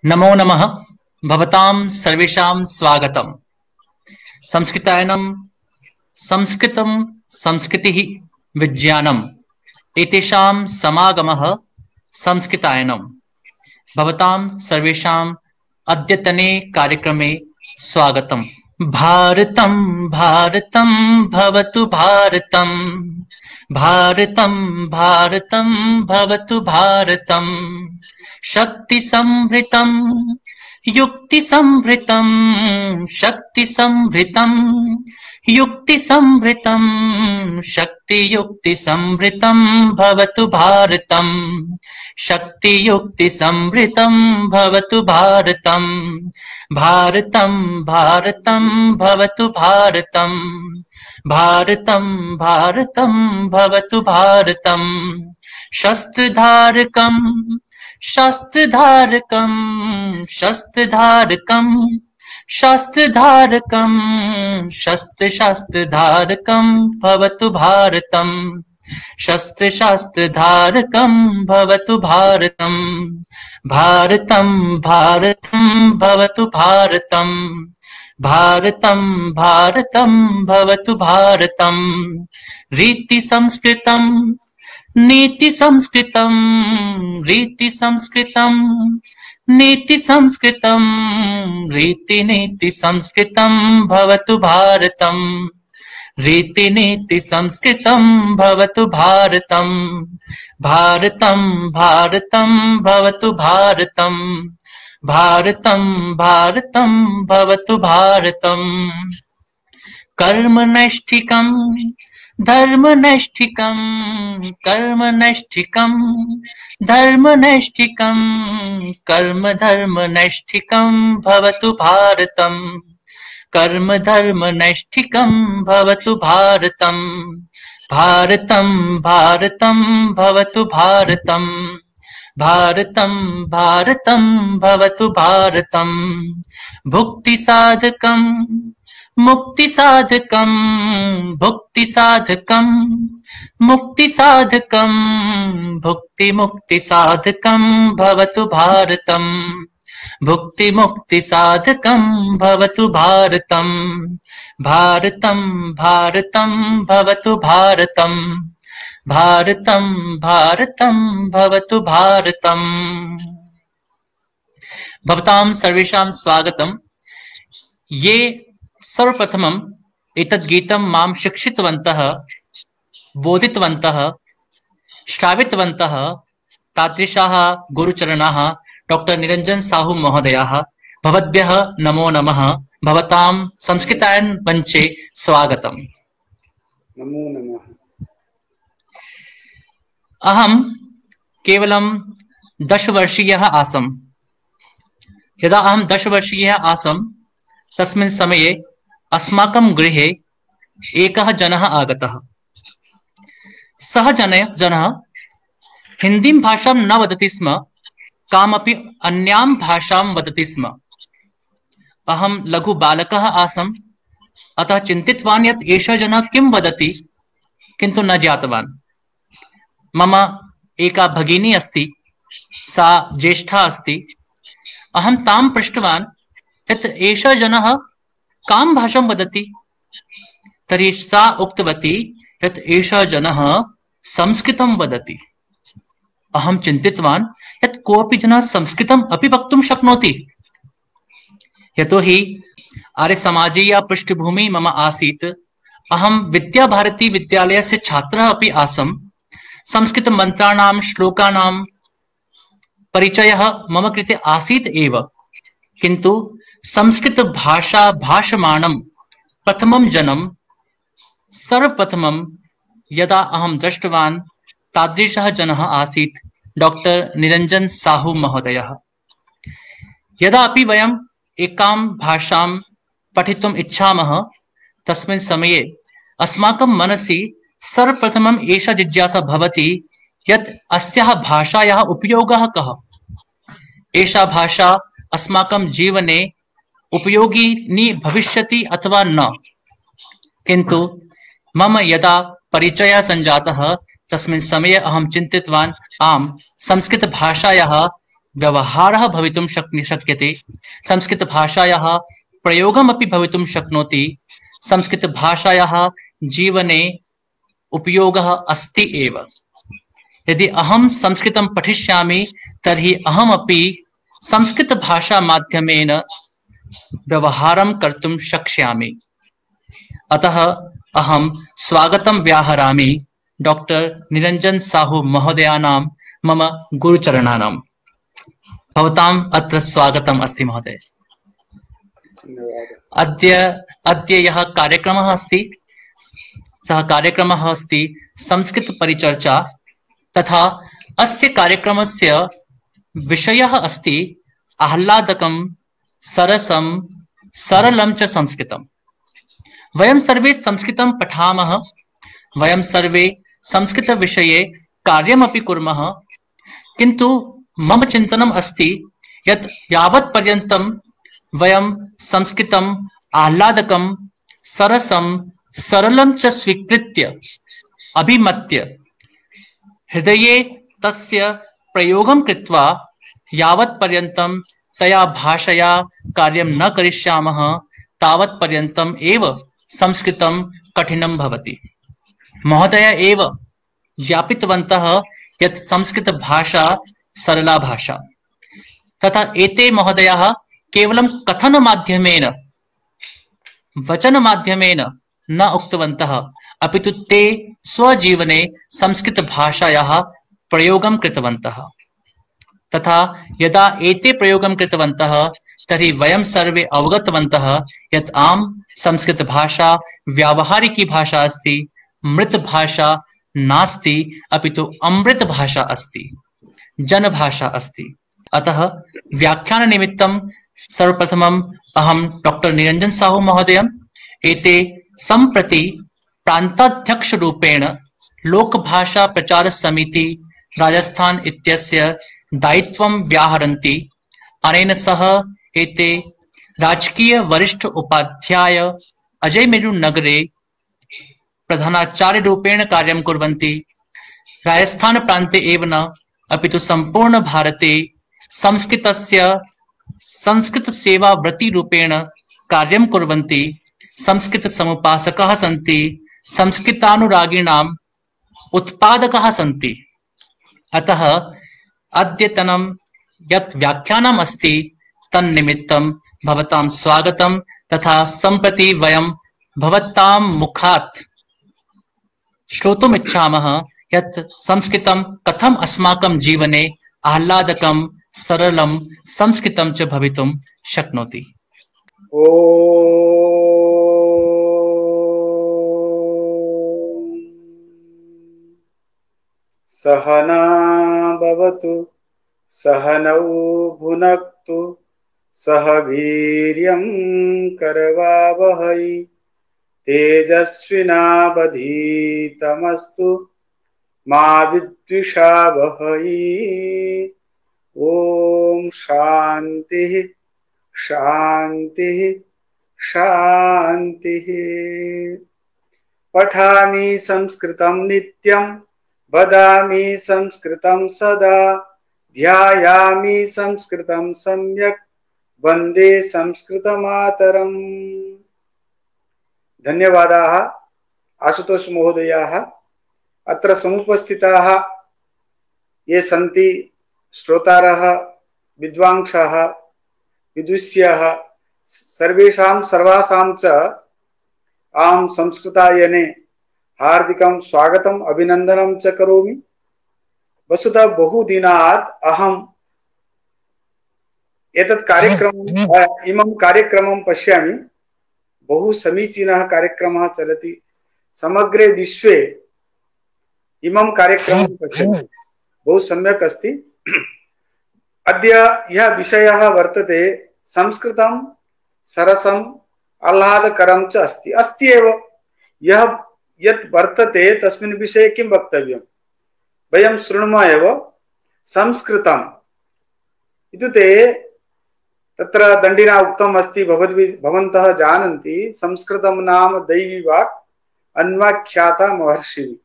नमो नमः। भवतां सर्वेषां स्वागतम्। संस्कृतायनं संस्कृतं संस्कृतिः विज्ञानम् एतेषां समागमः संस्कृतायनं। भवतां सर्वेषाम् अद्यतने कार्यक्रमे स्वागतम्। भारतं भारतं भवतु भारतम्, भारतं भारतं भवतु भारतम्। शक्ति संभृतं युक्ति संभृतं, शक्ति संभृतं युक्ति संभृतं, शक्ति युक्ति संभृतं भवतु भारतम्। शक्ति युक्ति संभृतं भवतु भारतम्। भारतं भारतं भवतु भारतम्, भारतं भारतं भवतु भारतम्। शस्त्रधारकम् शस्त्रधारकं शस्त्रधारकं शस्त्रधारकं शस्त्रधारकं भवतु भारतम्। शस्त्रधारकं भवतु भारतम्। भारतं भारतं भवतु भारतम्। भारतं भारतं भवतु भारतम्। रीति संस्कृतं नीति संस्कृतं, रीति संस्कृतं नीति संस्कृतं, रीति नीति संस्कृतं भवतु भारतम्। रीति नीति संस्कृतं भवतु भारतम्। भारतं भारतं भवतु भारतम्। भारतं भारतं भवतु भारतम्। कर्मनैष्ठिकं धर्मनैष्ठिकं, कर्मनैष्ठिकं धर्मनैष्ठिकं, कर्म धर्मनैष्ठिकं भवतु भारतम्। कर्म धर्मनैष्ठिकं भवतु भारतम्। भारतं भारतं भवतु भारतम्। भारतं भारतं भवतु भारतम्। भुक्ति साधकं मुक्ति साधकं, भुक्ति साधकं मुक्ति साधकं, भुक्ति मुक्ति साधकं भवतु भारतम्। भुक्ति मुक्ति साधकं भवतु भारतम्। भारतं भारतं भवतु भारतम्। भारतं भारतं भवतु भारतम्। भवतां सर्वेषां स्वागतम्। ये सर्वप्रथमम् एतद् गीतं मां शिक्षितवन्तः, बोधितवन्तः, श्रावितवन्तः तादृशाः गुरुचरणाः डॉक्टर निरंजन साहू महोदयाः, भवद्भ्यः नमो नमः। भवतां संस्कृतायन मंचे स्वागतम्। नमो नमः। अहं केवलं 10 वर्षीयः आसम्। यदा अहं 10 वर्षीयः आसम् तस्मिन् समये अस्माकं गृहे एकः जनः आगतः। सः जनः हिन्दीं भाषां न वदति स्म, कामपि अन्यां भाषां वदति स्म। अहं लघु बालकः आसम्, अतः चिन्तितवान् यत् एषः जनः किं वदति, किन्तु न ज्ञातवान्। मम एका भगिनी अस्ति, सा ज्येष्ठा अस्ति। अहं तां पृष्टवान् यत् एषः जनः कां भाषां वदति। तर्हि सा उक्तवती यत् एषः जनः संस्कृतं वदति। अहं चिन्तितवान् यत् कोऽपि जनः संस्कृतम् अपि वक्तुं शक्नोति। यतोहि आर्यसमाजीया पृष्ठभूमिः मम आसीत्। अहं विद्याभारती विद्यालयस्य छात्रः अपि आसम्। संस्कृतमन्त्राणां श्लोकानां परिचयः मम कृते आसीत् एव, किन्तु संस्कृत भाषा भाषमाणं प्रथमं जनं सर्वप्रथमं यदा अहं दृष्टवान् तादृशः जनः आसीत् डॉक्टर निरंजन साहू महोदयः। यदा अपि वयम् एकां भाषां पठितुम् इच्छामः तस्मिन् समये अस्माकं मनसि सर्वप्रथमम् एषा जिज्ञासा भवति यत् अस्याः भाषायाः उपयोगः कः। एषा भाषा अस्माकं जीवने उपयोगिनी भविष्यति अथवा न। किन्तु मम यदा परिचयः सञ्जातः तस्मिन् समये अहं चिन्तितवान् आम्, संस्कृतभाषायाः व्यवहारः भवितुं शक्यते, संस्कृतभाषायाः प्रयोगमपि भवितुं शक्नोति, संस्कृतभाषायाः जीवने उपयोगः अस्ति एव। यदि अहं संस्कृतं पठिष्यामि तर्हि अहमपि संस्कृतभाषा माध्यमेन व्यवहारं कर्तुं शक्ष्यामि। अतः अहं स्वागतं व्याहरामि डॉक्टर निरंजन साहू महोदयानां मम गुरुचरणानां। भवताम् अत्र स्वागतम् अस्ति महोदय। अद्य यः कार्यक्रमः अस्ति सः कार्यक्रमः अस्ति संस्कृत परिचर्चा, तथा अस्य कार्यक्रमस्य विषयः अस्ति आह्लादकं सरसं सरलं च संस्कृतम्। वयं सर्वे संस्कृतं पठामः, वयं सर्वे संस्कृत विषये कार्यमपि कुर्मः, किन्तु मम चिन्तनम् अस्ति यत् यावत् पर्यन्तं वयं संस्कृतम् आह्लादकं सरसं सरलं च स्वीकृत्य अभिमत्य हृदये तस्य प्रयोगं कृत्वा यावत् पर्यन्तं तया भाषया कार्यं न करिष्यामः तावत् पर्यन्तम् एव संस्कृतं कठिनं भवति। महोदय एव ज्ञापितवन्तः यत् संस्कृत भाषा सरला भाषा, तथा एते महोदयाः केवलं कथन माध्यमेन वचन माध्यमेन न उक्तवन्तः, अपितु ते स्वजीवने संस्कृत भाषायाः प्रयोगं कृतवन्तः। तथा यदा एते प्रयोगं कृतवन्तः तर्हि वयं सर्वे अवगतवन्तः यत् आम संस्कृत भाषा व्यावहारिकी भाषा अस्ति, मृत भाषा नास्ति, अपितु अमृत भाषा अस्ति, जन भाषा अस्ति। अतः व्याख्यान निमित्तं सर्वप्रथमम् अहं डॉक्टर निरंजन साहू महोदयम् एते सम्प्रति प्रान्ताध्यक्ष रूपेण लोकभाषा प्रचार समिति राजस्थान इत्यस्य दायित्वं व्याहरन्ति। अनेन सह एते राजकीय वरिष्ठ उपाध्याय अजयमेरु नगरे प्रधानाचार्य रूपेण कार्यं कुर्वन्ति। राजस्थान प्रान्ते एव न अपितु संपूर्ण भारते संस्कृतस्य संस्कृत सेवा वृत्ति रूपेण कार्यं कुर्वन्ति। संस्कृत समुपासकाः सन्ति, संस्कृतानुरागिणाम् उत्पादकाः सन्ति। अतः अद्यतनं यत् व्याख्यानम् अस्ति तन्निमित्तं भवतां स्वागतं, तथा सम्प्रति वयं भवतां मुखात् श्रोतुम् इच्छामः यत् संस्कृतं कथम् अस्माकं जीवने आह्लादकं सरलं संस्कृतं च भवितुं शक्नोति। सहना भवतु सहनौ भुनक्तु सह वीर्यं करवावहै तेजस्विनावधीतमस्तु मा विद्विषावहै। ओम शांति शांति शांति। पठामि संस्कृतं नित्यं वदामि संस्कृतं सदा ध्यायामि संस्कृतं सम्यक् वन्दे संस्कृतमातरम्। धन्यवादाः आशुतोष महोदयाः। अत्र समुपस्थिताः ये सन्ति श्रोतारः, विद्वांसः, विदुष्यः, सर्वेषां सर्वासां च आं संस्कृतायने हार्दिकं स्वागतम् अभिनन्दनं च करोमि। वस्तुतः बहुदिनात् अहम् एतत् इमं कार्यक्रमं पश्यामि। बहु समीचीनः कार्यक्रमः चलति, समग्रे विश्वे इमं कार्यक्रमं पश्यन्ति, बहु सम्यक् अस्ति। अद्य यः विषयः वर्तते संस्कृतं सरसम् आह्लादकरं च अस्ति एव। यः यत् वर्तते तस्मिन् विषये किं वक्तव्यं, वयं शृणुमः एव। संस्कृतम् इत्युक्ते तत्र दण्डिना उक्तम् अस्ति, भवन्तः जानन्ति, संस्कृतं नाम दैवी वाक् अन्वाख्याता महर्षिभिः।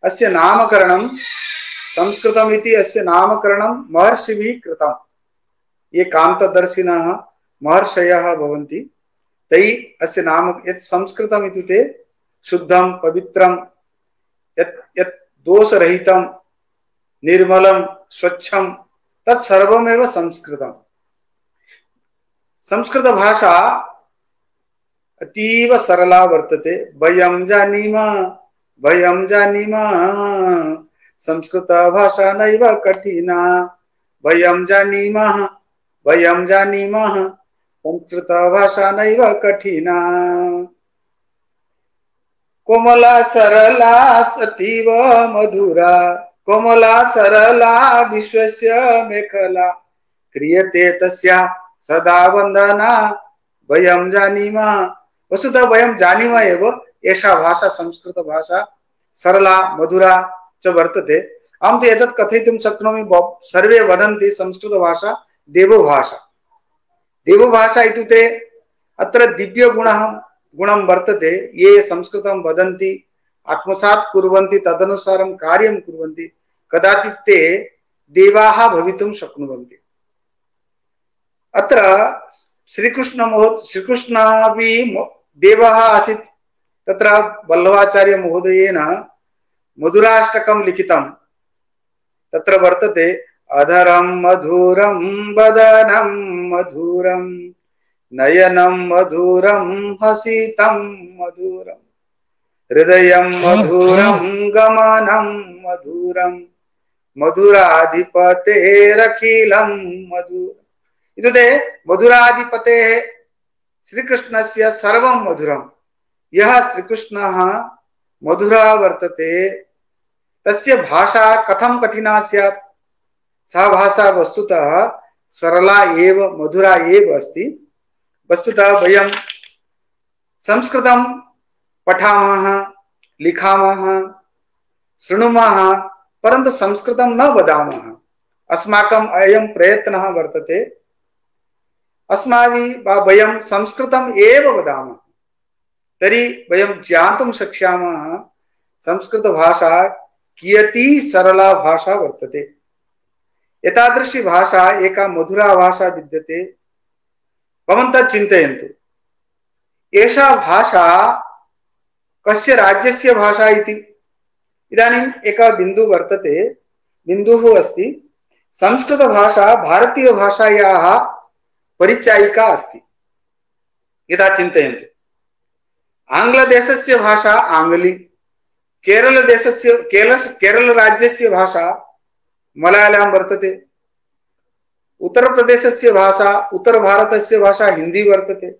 अस्य नामकरणं संस्कृतम् इति अस्य नामकरणं महर्षिभिः कृतम्। ये कान्तदर्शिनः महर्षयः भवन्ति तैः अस्य नाम यत् संस्कृतम् इत्युक्ते शुद्धं पवित्रं यत् यत् दोषरहितं निर्मलं स्वच्छं तत् सर्वमेव संस्कृतम्। संस्कृत भाषा अतीव सरला वर्तते। वयं जानीमः संस्कृत भाषा नैव कठिना। वयं जानीमः संस्कृत भाषा नैव कठिना। कोमला सरला सतीव मधुरा। कोमला सरला विश्वस्य मेखला। क्रियते तस्या सदा वंदना। वयं जानीमः वस्तुतः वयं जानीमः एव एषा भाषा संस्कृत भाषा सरला मधुरा च वर्तते। अहं तु एतत् कथयितुं शक्नोमि सर्वे वदन्ति संस्कृत भाषा देवभाषा। देवभाषा इत्युक्ते अत्र गुणं वर्तते। ये संस्कृतं वदन्ति आत्मसात् कुर्वन्ति तदनुसारं कार्यं कुर्वन्ति कदाचित् ते देवाः भवितुं शक्नुवन्ति। अत्र श्रीकृष्णापि देवः आसीत्। तत्र वल्लभाचार्य महोदयेन मधुराष्टकं लिखितं। तत्र वर्तते अधरं मधुरं वदनं मधुरं नयनं मधुरं हसितं मधुरं हृदयं मधुरं गमनं मधुरं मधुराधिपतेरखिलं मधुरम्। इत्युक्ते मधुराधिपतेः श्रीकृष्णस्य सर्वं मधुरं। यः श्रीकृष्णः मधुरः वर्तते तस्य भाषा कथं कठिना स्यात्। सा भाषा वस्तुतः सरला एव मधुरा एव अस्ति। वस्तुतः वयं संस्कृतं पठामः लिखामः शृणुमः परन्तु संस्कृतं न वदामः। अस्माकम् अयं प्रयत्नः वर्तते। अस्माभिः वयं संस्कृतम् एव वदामः तर्हि वयं ज्ञातुं शक्ष्यामः संस्कृतभाषा कियती सरला भाषा वर्तते। एतादृशी भाषा एका मधुरा भाषा विद्यते। भवन्तः चिन्तयन्तु एषा भाषा कस्य राज्यस्य भाषा इति। इदानीम् एकः बिन्दुः वर्तते। बिन्दुः अस्ति संस्कृतभाषा भारतीयभाषायाः परिचायिका अस्ति। यथा चिन्तयन्तु आङ्ग्लदेशस्य भाषा आङ्ग्ली, केरल राज्यस्य भाषा मलयालम वर्तते, उत्तर प्रदेशस्य भाषा उत्तर भारतस्य भाषा हिंदी वर्तते,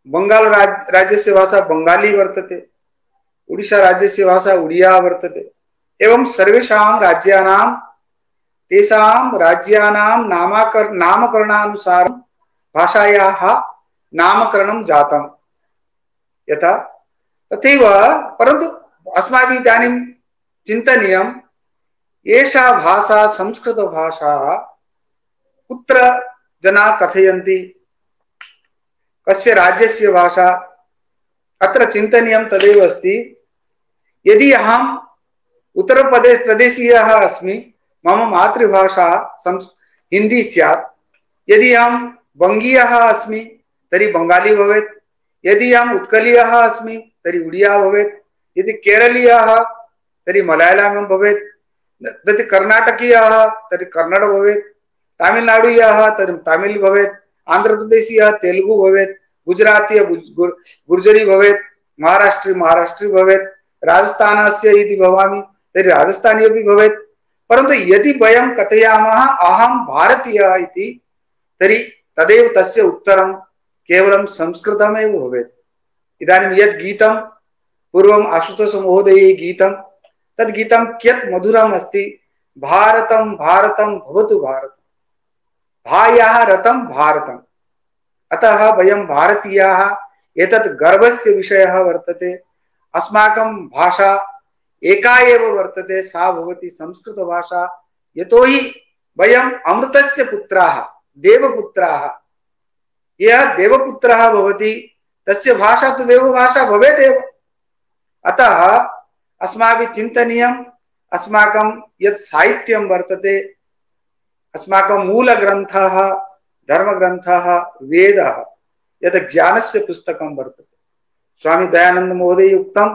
बंगाल राज्यस्य भाषा बंगाली वर्तते, उड़ीसा राज्यस्य भाषा उड़िया वर्तते। एवं सर्वेषां राज्यानां तेषां राज्यानां नामकरणानुसारं भाषायाः नामकरणं जातम्। यथा तथैव परन्तु अस्माभिः इदानीं चिन्तनीयम् एषा भाषा संस्कृत भाषा कुत्र जनाः कथयन्ति, कस्य राज्यस्य भाषा अत्र चिन्तनीयं तदेव अस्ति। यदि अहम् उत्तरप्रदेशीयः अस्मि मम मातृभाषा हिंदी स्यात्। यदि अहं बंगीयः अस्मि तर्हि बंगाली भवेत्। यदि अहम् उत्कलीयः अस्मि तर्हि उड़िया भवेत्। यदि केरलीयः तर्हि मलयालम भवेत्। यदि कर्णाटकीयः तर्हि कन्नड भवेत्। तमिलनाडुयः तर्हि तमिल भवेत्। आंध्रप्रदेशीयः तेलुगु भवेत्। गुजरातीय गुर्जरी भवेत्। महाराष्ट्री भवेत्। राजस्थानस्य यदि भवामि तर्हि राजस्थानी अपि भवेत्। परन्तु यदि वयं कथयामः अहं भारतीयः इति तर्हि तदेव तस्य उत्तरं केवलं संस्कृतमेव भवेत्। इदानीं यत् गीतं पूर्वम् आशुतोष महोदयैः गीतं तद् गीतं कियत् मधुरम् अस्ति। भारतं भारतं भवतु भारतं, भायाः रतं भारतम्। अतः वयं भारतीयाः एतत् गर्वस्य विषयः वर्तते। अस्माकं भाषा एका एव वर्तते, सा भवति संस्कृत भाषा। यतोहि वयम् अमृतस्य पुत्राः, देवपुत्राः। यः देवपुत्रः भवति तस्य भाषा तु देवभाषा भवेदेव। अतः अस्माभिः चिन्तनीयम् अस्माकं यत् साहित्यं वर्तते, अस्माकं मूलग्रन्थः धर्मग्रन्थः वेदः यत् ज्ञानस्य पुस्तकं वर्तते। स्वामी दयानंद महोदय उक्तं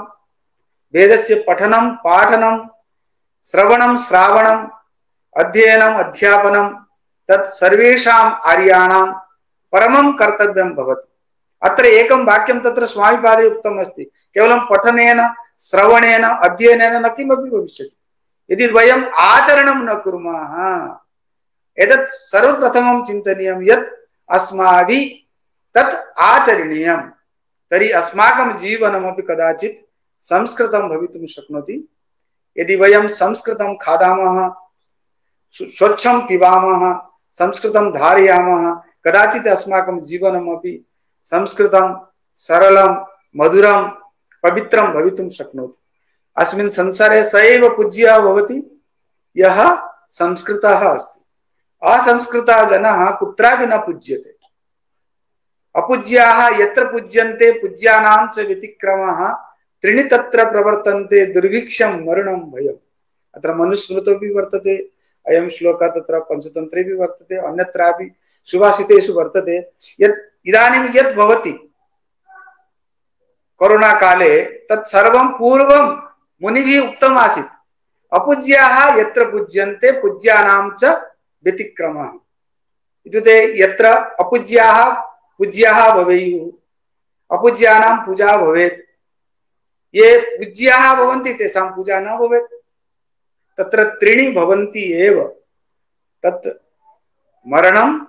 वेदस्य पठनं पाठनं श्रवणं श्रावणम् अध्ययनम् अध्यापनं तत् सर्वेषाम् आर्याणां परमं कर्तव्यं भवति। अत्र एकं वाक्यं तत्र स्वामिपादे उक्तम् अस्ति, केवलं पठनेन श्रवणेन अध्ययनेन न किमपि भविष्यति यदि वयम् आचरणं न कुर्मः। एतत् सर्वप्रथमं चिन्तनीयं यत् अस्माभिः तत् आचरणीयं, तर्हि अस्माकं जीवनमपि कदाचित् संस्कृतं भवितुं शक्नोति। यदि वयं संस्कृतं खादामः, स्वच्छं पिबामः, संस्कृतं धारयामः, कदाचित् अस्माकं जीवनमपि संस्कृतं सरलं मधुरं पवित्रं भवितुं शक्नोति। अस्मिन् संसारे स एव पूज्यः भवति यः संस्कृतः अस्ति। असंस्कृतः जनः कुत्रापि न पूज्यते। अपूज्याः यत्र पूज्यन्ते पूज्यानां च व्यतिक्रमः त्रीणि तत्र प्रवर्तन्ते दुर्भिक्षं मरणं भयम्। अत्र मनुस्मृतोऽपि वर्तते, अयं श्लोकः तत्र पंचतन्त्रेऽपि वर्तते, अन्यत्रापि सुभाषितेषु वर्तते यत् इदानीं यत् भवति कोरोना काले तत् सर्वं पूर्वं मुनिभिः उक्तम् आसीत्। अपूज्याः यत्र पूज्यन्ते पूज्यानां च व्यतिक्रमः। इत्युक्ते यत्र अपूज्याः पूज्याः भवेयुः, अपूज्यानां पूजा भवेत्। ये पूज्याः भवन्ति तेषां पूजा न भवेत्। तत्र त्रीणि भवन्ति एव, तत् मरणं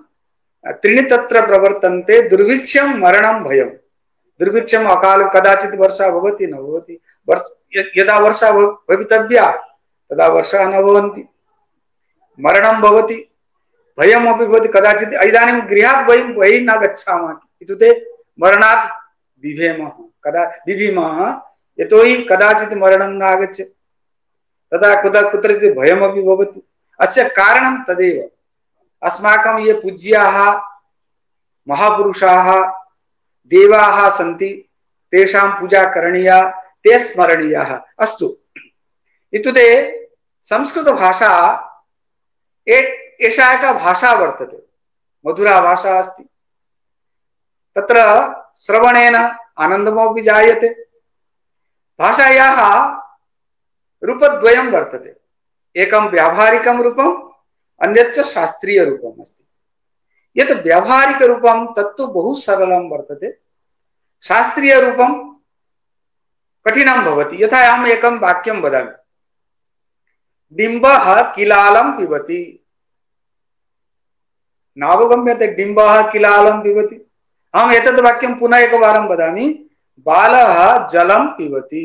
त्रीणि तत्र प्रवर्तन्ते दुर्भिक्षं मरणं भयम्। दुर्भिक्षम् अकाल कदाचित् वर्षा भवति न भवति, यदा वर्षा भवितव्या तदा वर्षा न भवन्ति, मरणं भवति, भयमपि भवति। कदाचित् इदानीं गृहात् वयं बहिः न गच्छामः इत्युक्ते मरणात् बिभेमः, कदा बिभीमः, यतोहि कदाचित् मरणं न आगच्छति, तदा कुत्रचित् भयमपि भवति। अस्य कारणं तदेव, अस्माकं ये पूज्याः महापुरुषाः देवाः सन्ति तेषां पूजा करणीया, ते स्मरणीयाः। अस्तु, इत्युक्ते संस्कृतभाषा एषा एका भाषा वर्तते, मधुरा भाषा अस्ति। तत्र श्रवणेन आनन्दमपि जायते। भाषायाः रूपद्वयं वर्तते, एकं व्यावहारिकं रूपम् अन्यच्च शास्त्रीय रूपम् अस्ति। यत् व्यावहारिक रूपं तत्तु बहु सरलं वर्तते, शास्त्रीय रूपं कठिनं भवति। यथा अहम् एकं वाक्यं वदामि, डिम्बः किलालं पिबति। नावगम्यते डिम्बः किलालं पिबति। अहम् एतद् वाक्यं पुनः एकवारं वदामि, बालः जलं पिबति।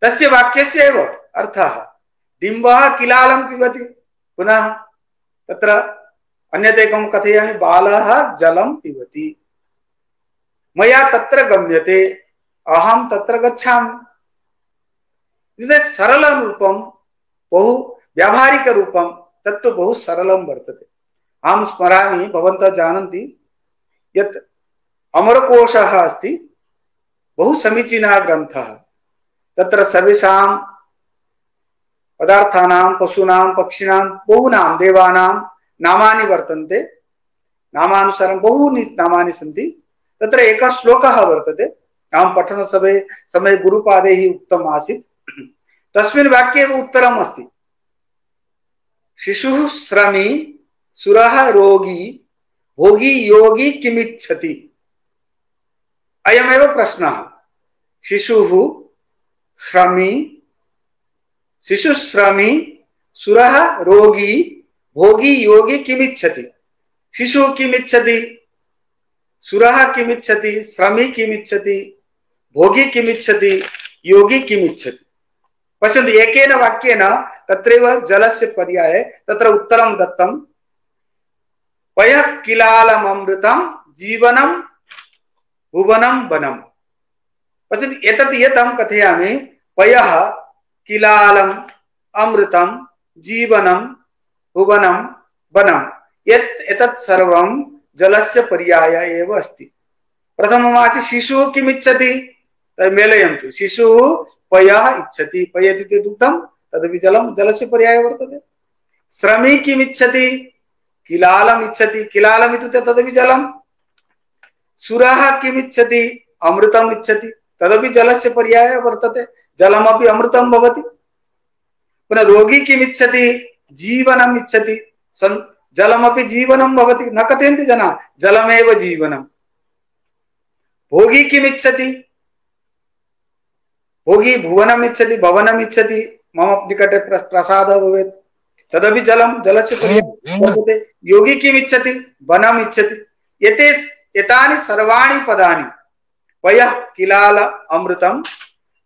तस्य वाक्यस्य एव अर्थः डिम्बः किलालं पिबति। पुनः तत्र अन्यत् एकं कथयामि, बालः जलं पिबति। मया तत्र गम्यते, अहं तत्र गच्छामि। इत्युक्ते सरलं रूपं, बहु व्यावहारिक रूपं तत्तु बहु सरलं वर्तते। अहं स्मरामि, भवन्तः जानन्ति यत् अमरकोशः अस्ति, बहु समीचीनः ग्रन्थः। तत्र सर्वेषां पदार्थानां, पशूनां, पक्षिणां, बहूनां देवानां नामानि वर्तन्ते। नामानुसारं बहूनि नामानि सन्ति। तत्र एकः श्लोकः वर्तते, अहं पठनसमये गुरुपादैः उक्तम् आसीत्। तस्मिन् वाक्ये एव उत्तरम् अस्ति, शिशुः श्रमी सुरः रोगी भोगी योगी किमिच्छति। अयमेव प्रश्नः। शिशुः श्रमी सुरः रोगी भोगी योगी किमिच्छति। शिशुः किमिच्छति, सुरः किमिच्छति, श्रमी किमिच्छति, भोगी किमिच्छति, योगी किमिच्छति। पश्यन्तु, एकेन वाक्येन तत्रैव जलस्य पर्याये तत्र उत्तरं दत्तं। पयः किलालममृतं जीवनं भुवनं वनम्। पश्यन्तु, एतत् यत् अहं कथयामि, पयः किलालम् अमृतं जीवनं भुवनं वनम्, एतत् सर्वं जलस्य पर्यायः एव अस्ति। प्रथममासीत् शिशुः किमिच्छति, मेलयन्तु। शिशुः पयः इच्छति, पयति दुग्धं, तदपि जलं, जलस्य पर्यायः वर्तते। श्रमी किमिच्छति किलालम इच्छति किलालम इत्युक्ते तदपि जलम सुरः किमिच्छति अमृतम इच्छति तदपि जलस्य पर्यायः वर्तते जलमपि अमृतं भवति पुनः रोगी किमिच्छति जीवनम इच्छति जलमपि जीवनं भवति न कथयन्ति जनाः जलमेव जीवनं भोगी किमिच्छति भोगी भुवनम इच्छति भवनम इच्छति मम निकटे प्रसादः भवेत् तदपि जलं जलस्य पर्यायः वर्तते योगी किमिच्छति वनम इच्छति एतानि सर्वाणि पदानि पयः किलाल अमृतं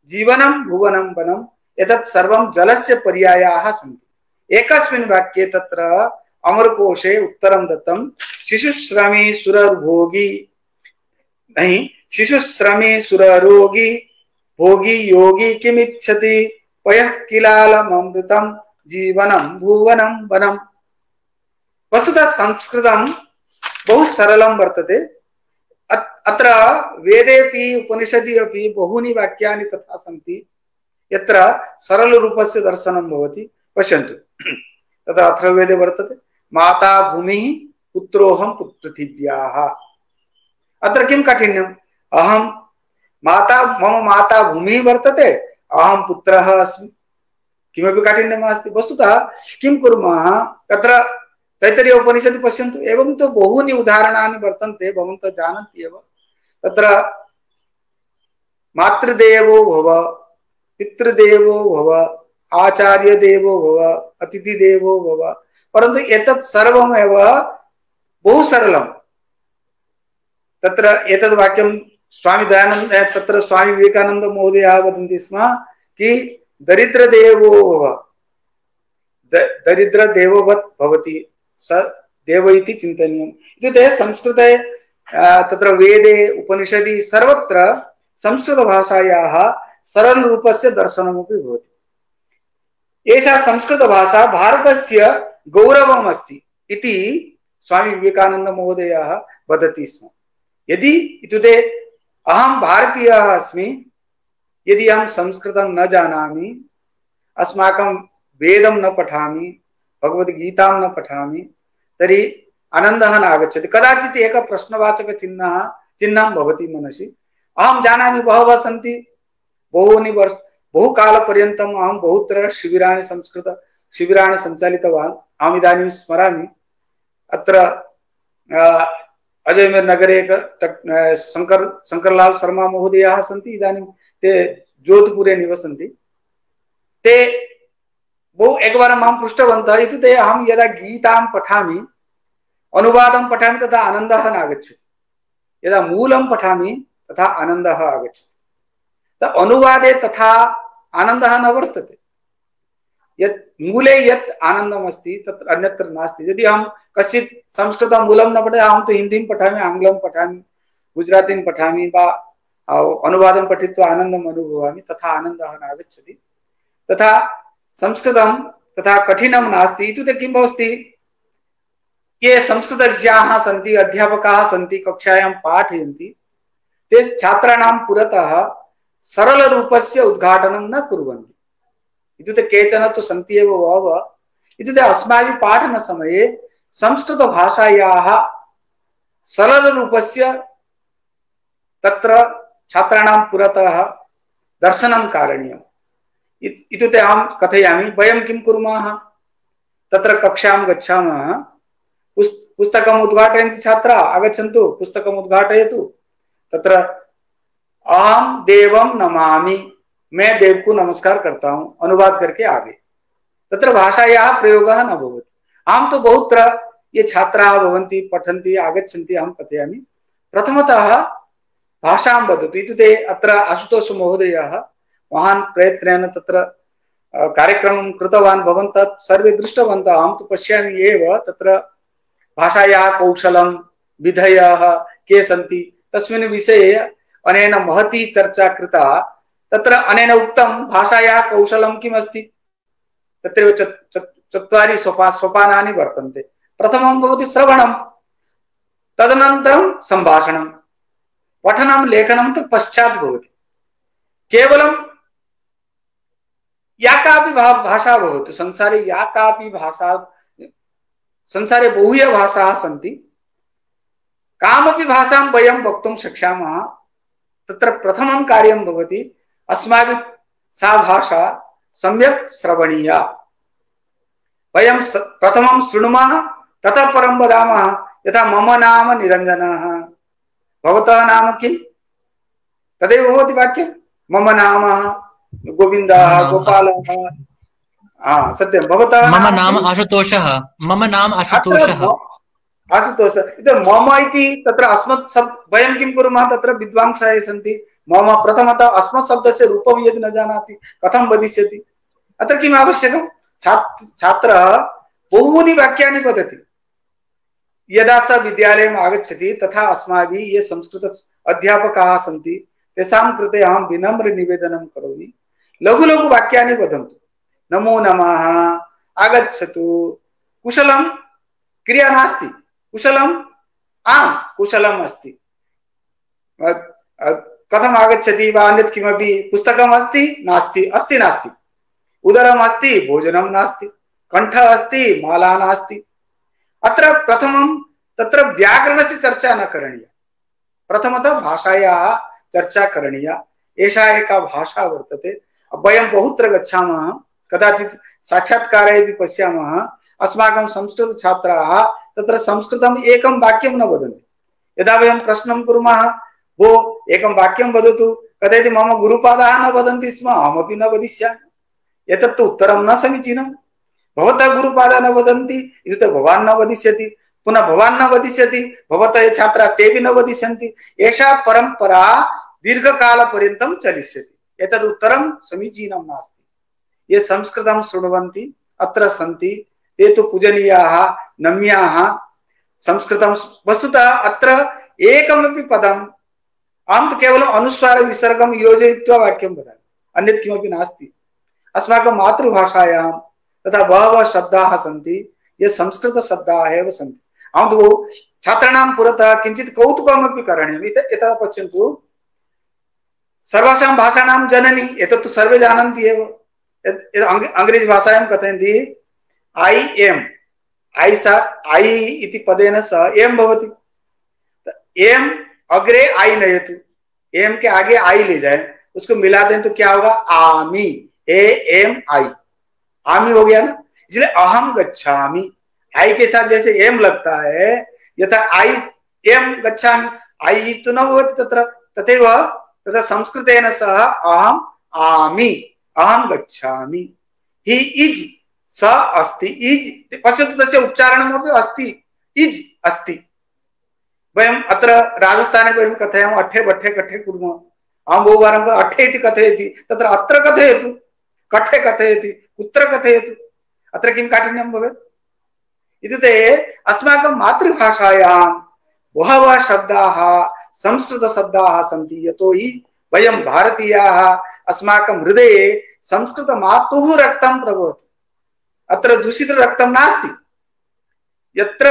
जीवनं भुवनं वनं एतत् सर्वं जलस्य पर्यायाः सन्ति एकस्मिन् वाक्ये तत्र अमरकोशे उत्तरं दत्तं शिशुश्रमी सुरभोगी नहीं शिशुश्रमी सुररोगी भोगी योगी किमिच्छति पयः किलालम अमृतं जीवनं भुवनं वनं वस्तुतः संस्कृतं बहु सरलं वर्तते अत्र वेदेपि उपनिषदि अपि बहूनि वाक्यानि तथा सन्ति यत्र सरलरूपस्य दर्शनं भवति पश्यन्तु तत्र अथर्ववेदे वर्तते माता भूमिः पुत्रोऽहं पृथिव्याः अत्र किं काठिन्यम् अहं मम माता भूमिः वर्तते अहं पुत्रः अस्मि किमपि काठिन्यं नास्ति वस्तुतः किं कुर्मः तत्र तैत्तरीय उपनिषदि पश्यन्तु एवं तो बहूनि उदाहरणानि वर्तन्ते भवन्तः जानन्ति एव तत्र मातृदेवो भव पितृदेवो भव आचार्यदेवो भव अतिथिदेवो भव परन्तु एतत् सर्वमेव बहु सरलं तत्र एतद् वाक्यं स्वामी दयानन्द तत्र स्वामी विवेकानंद महोदयः वदन्ति स्म कि दरिद्रदेवो भव दरिद्रदेववत् भवति स देव इति चिन्तनीयम् इत्युक्ते संस्कृते तत्र वेदे उपनिषदि सर्वत्र संस्कृतभाषायाः सरलरूपस्य दर्शनमपि भवति एषा संस्कृतभाषा भारतस्य गौरवम् अस्ति इति स्वामी विवेकानंद महोदयः वदति स्म यदि इत्युक्ते अहं भारतीयः अस्मि यदि अहं संस्कृतं न जानामि अस्माकं वेदं न पठामि भगवद्गीतां न पठामि तर्हि आनन्दः न आगच्छति कदाचित् एक प्रश्नवाचकचिह्नं भवति मनसि अहं जानामि बहवः सन्ति बहुकालपर्यन्तम् अहं बहुत्र शिबिराणि संस्कृत शिबिराणि सञ्चालितवान् अहम् इदानीं स्मरामि अत्र अजयमेर नगरे एक शंकरलाल शर्मा महोदयाः सन्ति इदानीं ते जोधपुरे निवसन्ति ते बहु एकवारं मां पृष्टवन्तः इत्युक्ते अहं यदा गीतां पठामि अनुवादं पठामि तथा आनन्दः न आगच्छति यदा मूलं पठामि तथा आनन्दः आगच्छति अनुवादे तथा आनन्दः न वर्तते यत् मूले यत् आनन्दम् अस्ति तत्र अन्यत्र नास्ति यदि अहं कश्चित् संस्कृतं मूलं न पठे अहं तु हिन्दीं पठामि आङ्ग्लं पठामि गुजरातीं पठामि वा अनुवादं पठित्वा आनन्दम् अनुभवामि तथा आनन्दः न आगच्छति तथा संस्कृतं तथा कठिनं नास्ति इत्युक्ते किं भवति ये संस्कृतज्ञाः सन्ति अध्यापकाः सन्ति कक्षायां पाठयन्ति ते छात्राणां पुरतः सरलरूपस्य उद्घाटनं न कुर्वन्ति इत्युक्ते केचन तु सन्ति एव बहवः इत्युक्ते अस्माभिः पाठनसमये संस्कृतभाषायाः सरलरूपस्य तत्र छात्राणां पुरतः दर्शनं कारणीयम् इत्युक्ते अहं कथयामि वयं किं कुर्मः तत्र कक्षां गच्छामः पुस्तकम् उद्घाटयन्ति छात्रा आगच्छन्तु पुस्तकम् उद्घाटयतु तत्र अहं देवं नमामि मैं देव को नमस्कार करता हूं अनुवाद करके आगे तत्र भाषायाः प्रयोगः न भवति अहं तु बहुत्र ये छात्राः भवन्ति पठन्ति आगच्छन्ति अहं कथयामि प्रथमतः भाषां वदतु इत्युक्ते अत्र आशुतोष महोदयः महान् प्रयत्नेन तत्र कार्यक्रमं कृतवान् भवन्तः सर्वे दृष्टवन्तः अहं तु पश्यामि एव तत्र भाषायाः कौशलं विधयः के सन्ति तस्मिन् विषये अनेन महती चर्चा कृता तत्र अनेन उक्तं भाषायाः कौशलं किम् अस्ति तत्रैव चत्वारि सोपानानि वर्तन्ते प्रथमं भवति श्रवणं तदनन्तरं सम्भाषणं पठनं लेखनं तु पश्चात् भवति केवलं या कापि भाषा भवतु संसारे, या कापि भाषा, संसारे बहुव्यः भाषाः सन्ति, कामपि भाषां वयं वक्तुं शक्ष्यामः, तत्र प्रथमं कार्यं भवति अस्माभिः सा भाषा सम्यक् श्रवणीया। वयं प्रथमं शृणुमः, ततः परं वदामः। यथा मम नाम निरञ्जनः, भवतः नाम किं? तदेव भवति वाक्यं। मम नाम गोविन्दः, गोपालः। सत्यं। भवतः मम नाम आशुतोषः। मम नाम आशुतोषः। आशुतोष इति मम इति तत्र अस्मत् शब्द वयं किं कुर्मः, तत्र विद्वांसः सन्ति। मम प्रथमतः अस्मत् शब्दस्य रूपं यदि न जानाति कथं वदिष्यति? अत्र किम् आवश्यकं? छात्रः बहूनि वाक्यानि वदति। यदा सः विद्यालयम् आगच्छति तथा अस्माभिः ये संस्कृत अध्यापकाः सन्ति तेषां कृते अहं विनम्र निवेदनं करोमि, लघु लघु वाक्यानि वदन्तु। नमो नमः, आगच्छतु, कुशलं, क्रिया नास्ति, कुशलम्, आम् कुशलम् अस्ति, कथम् आगच्छति वा, अन्यत् किमपि पुस्तकम् अस्ति, नास्ति, अस्ति नास्ति, उदरम् अस्ति, भोजनं नास्ति, कण्ठः अस्ति, माला नास्ति। अत्र प्रथमं तत्र व्याकरणस्य चर्चा न करणीया, प्रथमतः भाषायाः चर्चा करणीया। एषा एका भाषा वर्तते। वयं बहुत्र गच्छामः, कदाचित् साक्षात्कारे अपि पश्यामः, अस्माकं संस्कृत छात्राः तत्र संस्कृतम् एकं वाक्यं न वदन्ति। यदा वयं प्रश्नं कुर्मः, भो एकं वाक्यं वदतु, कदाचित् मम गुरुपादाः न वदन्ति स्म, अहमपि न वदिष्यामि। एतत्तु उत्तरं न समीचीनं। भवतः गुरुपादाः न वदन्ति इत्युक्ते भवान् न वदिष्यति, पुनः भवान् न वदिष्यति, भवतः ये छात्राः तेपि न वदिष्यन्ति। एषा परम्परा दीर्घकालपर्यन्तं चलिष्यति। एतद् उत्तरं समीचीनं नास्ति। ये संस्कृतं शृण्वन्ति अत्र सन्ति ते तु पूजनीयाः, नम्याः। संस्कृतं वस्तुतः अत्र एकमपि पदम् अहं तु केवलम् अनुस्वार विसर्गं योजयित्वा वाक्यं वदामि, अन्यत् किमपि नास्ति। अस्माकं मातृभाषायां तथा बहवः शब्दाः सन्ति ये संस्कृतशब्दाः एव सन्ति। अहं तु छात्राणां पुरतः किञ्चित् कौतुकमपि करणीयम्। एतत् पश्यन्तु, सर्वासां भाषाणां जननी, एतत्तु सर्वे जानन्ति एव। अंग्रेजी भाषायां कथयन्ति आई एम, आई इति पदेन सह एम भवति। एम अग्रे आई नयतु, एम के आगे आई ले जाए, उसको मिला दें तो क्या होगा? आमी, ए एम आई, आमी हो गया ना। इसलिए अहम गच्छामि, आई के साथ जैसे एम लगता है, यथा आई एम गच्छामि, आई तो न भवति तत्र, तथैव तथा संस्कृतेन सह अहम आमी, अहम गच्छामि। ही इज, स अस्ति, इज पश्यतु, तस्य उच्चारणमपि अस्ति, इज अस्ति। वयम् अत्र राजस्थाने वयं कथयामः अट्ठे बट्ठे कट्ठे कुर्मः। अहं बहुवारं अट्ठे इति कथयति, तत्र अत्र कथयतु, कट्ठे कथयति, कुत्र कथयतु, अत्र किं काठिन्यं भवेत्? इत्युक्ते अस्माकं मातृभाषायां बहवः शब्दाः संस्कृतशब्दाः सन्ति। यतोहि वयं भारतीयाः, अस्माकं हृदये संस्कृतमातुः रक्तं प्रभवति। अत्र दूषित रक्तं नास्ति। यत्र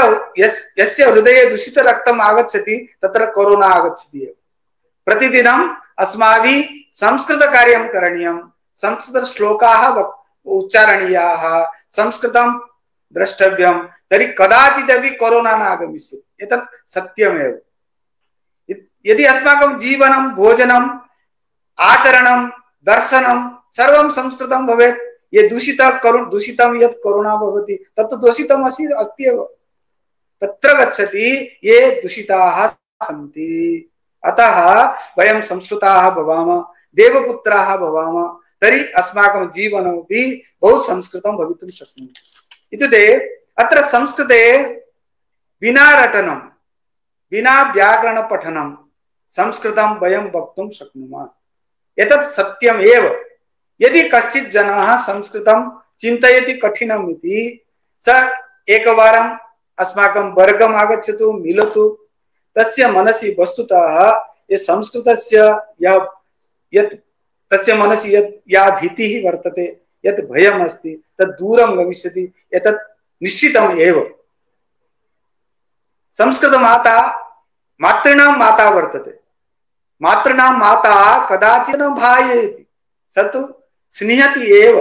यस्य हृदये दूषित रक्तम् आगच्छति तत्र कोरोना आगच्छति एव। प्रतिदिनम् अस्माभिः संस्कृतकार्यं करणीयं, संस्कृतश्लोकाः उच्चारणीयाः, संस्कृतं द्रष्टव्यं, तर्हि कदाचिदपि कोरोना न आगमिष्यति। एतत् सत्यमेव। यदि अस्माकं जीवनं, भोजनं, आचरणं, दर्शनं सर्वं संस्कृतं भवेत्, ये दूषितं यत् कोरोना भवति तत्तु दूषितम् अस्ति एव, तत्र गच्छति ये दूषिताः सन्ति। अतः वयं संस्कृताः भवामः, देवपुत्राः भवामः, तर्हि अस्माकं जीवनमपि बहु संस्कृतं भवितुं शक्नोति। इत्युक्ते अत्र संस्कृते विना रटनं, विना व्याकरण पठनं संस्कृतं वयं वक्तुं शक्नुमः। एतत् सत्यम् एव। यदि कश्चित् जनः संस्कृतं चिन्तयति कठिनम् इति, स एकवारम् अस्माकं वर्गम् आगच्छतु, मिलतु, तस्य मनसि वस्तुतः ये संस्कृतस्य तस्य मनसि या भीतिः वर्तते, यत् भयम् अस्ति, तत् दूरं गमिष्यति। एतत् निश्चितम् एव। संस्कृतमाता मातॄणां माता वर्तते। मातॄणां माता कदाचित् न भाययति, स तु स्निह्यति एव।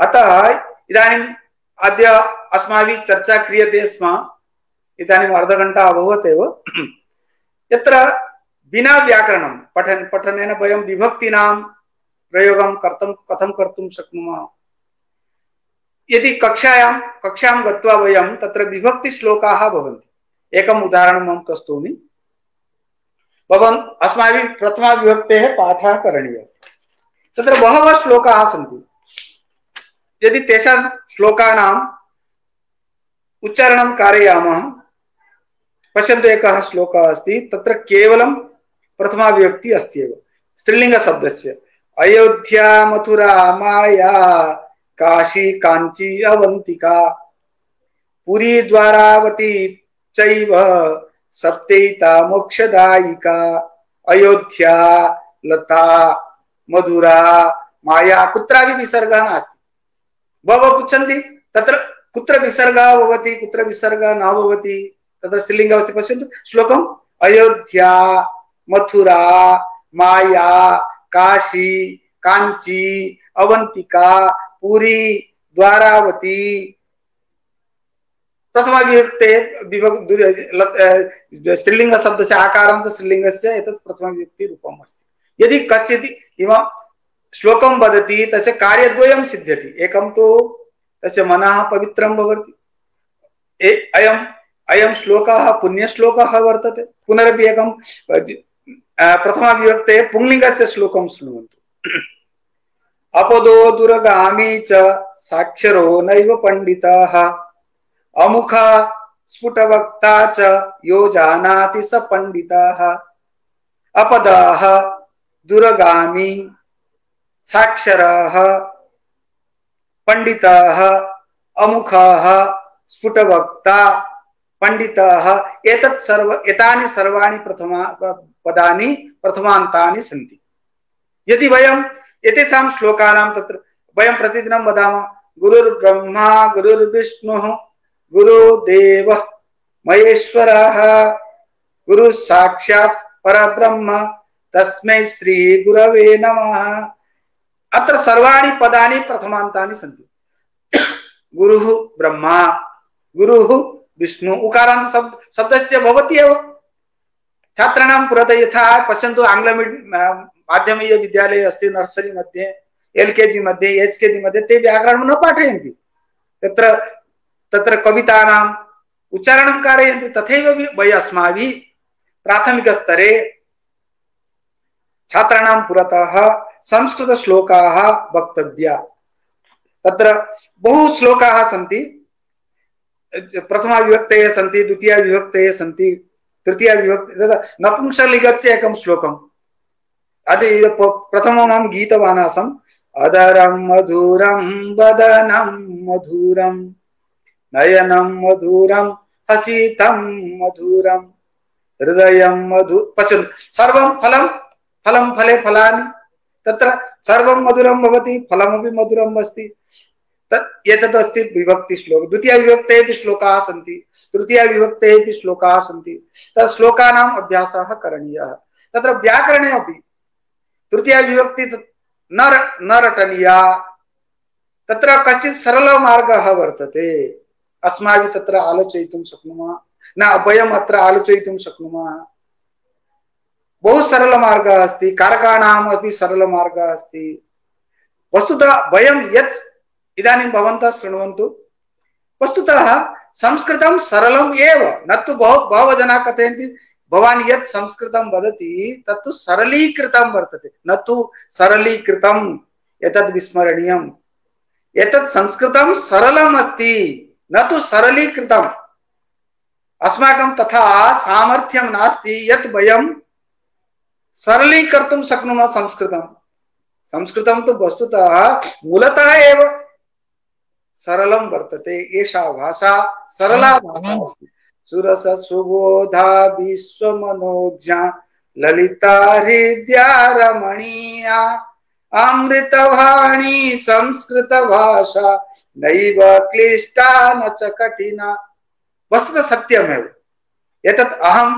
अतः इदानीम् अद्य अस्माभिः चर्चा क्रियते स्म, इदानीम् अर्धघण्टा अभवत् एव। यत्र विना व्याकरणं पठनेन वयं विभक्तीनां प्रयोगं कथं कर्तुं शक्नुमः। यदि कक्षां गत्वा वयं तत्र विभक्तिश्लोकाः भवन्ति। एकम् उदाहरणम् अहं प्रस्तौमि। अस्माभिः प्रथमा विभक्तेः पाठः करणीयः। तत्र बहवः श्लोकाः सन्ति। यदि तेषां श्लोकानाम् उच्चारणं कारयामः, पश्यन्तु एकः श्लोकः अस्ति, तत्र केवलं प्रथमा विभक्ति अस्ति एव स्त्रीलिङ्गशब्दस्य। अयोध्या मथुरा माया काशी कांची अवंतिका पुरी द्वारावती चैव सप्तैता मोक्षदायिका। अयोध्या लता मधुरा माया कुत्रापि विसर्गः नास्ति। बहवः पृच्छन्ति तत्र कुत्र विसर्गः भवति कुत्र विसर्गः न भवति, तत्र स्त्रीलिङ्गः अस्ति। पश्यन्तु श्लोकम् अयोध्या मथुरा माया काशी कांची अवंतिका पुरी द्वारावती। प्रथमा विभक्ते स्त्रीलिंग शब्दस्य आकारांश स्त्रीलिंगस्य एतत् प्रथमा विभक्ति रूपम् अस्ति। यदि कस्यचित् इमं श्लोकं वदति तस्य कार्यद्वयं सिद्ध्यति। एकं तु तस्य मनः पवित्रं भवति, अयं श्लोकः पुण्यश्लोकः वर्तते। पुनरपि एकं प्रथमा विभक्ते पुंलिङ्गस्य श्लोकं शृण्वन्तु। अपदो दुर्गामी च साक्षरो नैव पंडितः अमुख स्फुटवक्ता च यो जानाति स पंडितः। अपदः दुर्गामी साक्षरः पंडितः अमुखः स्फुटवक्ता पंडितः एतानि सर्वाणि प्रथमा पदानि प्रथमान्तानि सन्ति। यदि वयं एतेषां श्लोकानां तत्र वयं प्रतिदिनं वदामः गुरुर्ब्रह्मा गुरुर्विष्णुः गुरुदेवः महेश्वरः गुरुः साक्षात् परब्रह्म तस्मै श्री गुरवे नमः। अत्र सर्वाणि पदानि प्रथमान्तानि सन्ति। गुरुः ब्रह्मा गुरुः विष्णु उकारान्त शब्दस्य भवति एव। छात्राणां पुरतः यथा पश्यन्तु आंग्ल माध्यमीय विद्यालये अस्ति, नर्सरी मध्ये एलकेजी मध्ये एचकेजी मध्ये ते व्याकरणं न पाठयन्ति, तत्र कवितानाम् उच्चारणं कारयन्ति। तथैव वयम् अस्माभिः प्राथमिकस्तरे छात्राणां पुरतः संस्कृत श्लोकाः वक्तव्या। तत्र बहु श्लोकाः सन्ति। प्रथमा विभक्तयः सन्ति, द्वितीया विभक्तयः सन्ति, तृतीया विभक्ति नपुंसकलिङ्गस्य एकं श्लोकम् प्रथमम् अहं गीतवान् आसम्। अदरं मधुरं वदनं मधुरं नयनं मधुरं हसितं मधुरं हृदयं पश्यन्तु सर्वं फलं फले फलानि, तत्र सर्वं मधुरं भवति, फलमपि मधुरम् अस्ति। एतत् अस्ति विभक्ति श्लोक। द्वितीया विभक्तेऽपि श्लोकाः सन्ति, तृतीया विभक्तेऽपि श्लोकाः सन्ति। तत् श्लोकानाम् अभ्यासः करणीयः। तत्र व्याकरणे अपि तृतीया विभक्ति न रटनीया। तत्र कश्चित् सरलः मार्गः वर्तते, अस्माभिः तत्र आलोचयितुं शक्नुमः, न वयम् अत्र आलोचयितुं शक्नुमः। बहु सरलः मार्गः अस्ति, कारकाणाम् अपि सरलः मार्गः अस्ति। वस्तुतः वयं यत् इदानीं भवन्तः शृण्वन्तु, वस्तुतः संस्कृतं सरलम् एव, न तु बहवः जनाः कथयन्ति भवान् यत् संस्कृतं वदति तत्तु सरलीकृतं वर्तते, न तु सरलीकृतम्। एतद् विस्मरणीयम्। एतत् संस्कृतं सरलम् अस्ति, न तु सरलीकृतम्। अस्माकं तथा सामर्थ्यं नास्ति यत् वयं सरलीकर्तुं शक्नुमः संस्कृतं। संस्कृतं तु वस्तुतः मूलतः एव सरलं वर्तते। एषा भाषा सरला भाषा अस्ति। सुरस सुबोधा विश्वमनोज्ञा ललिता हृद्या रमणीया अमृतवाणी संस्कृत भाषा नैव क्लिष्टा न च कठिना। वस्तुतः सत्यमेव। एतत् अहं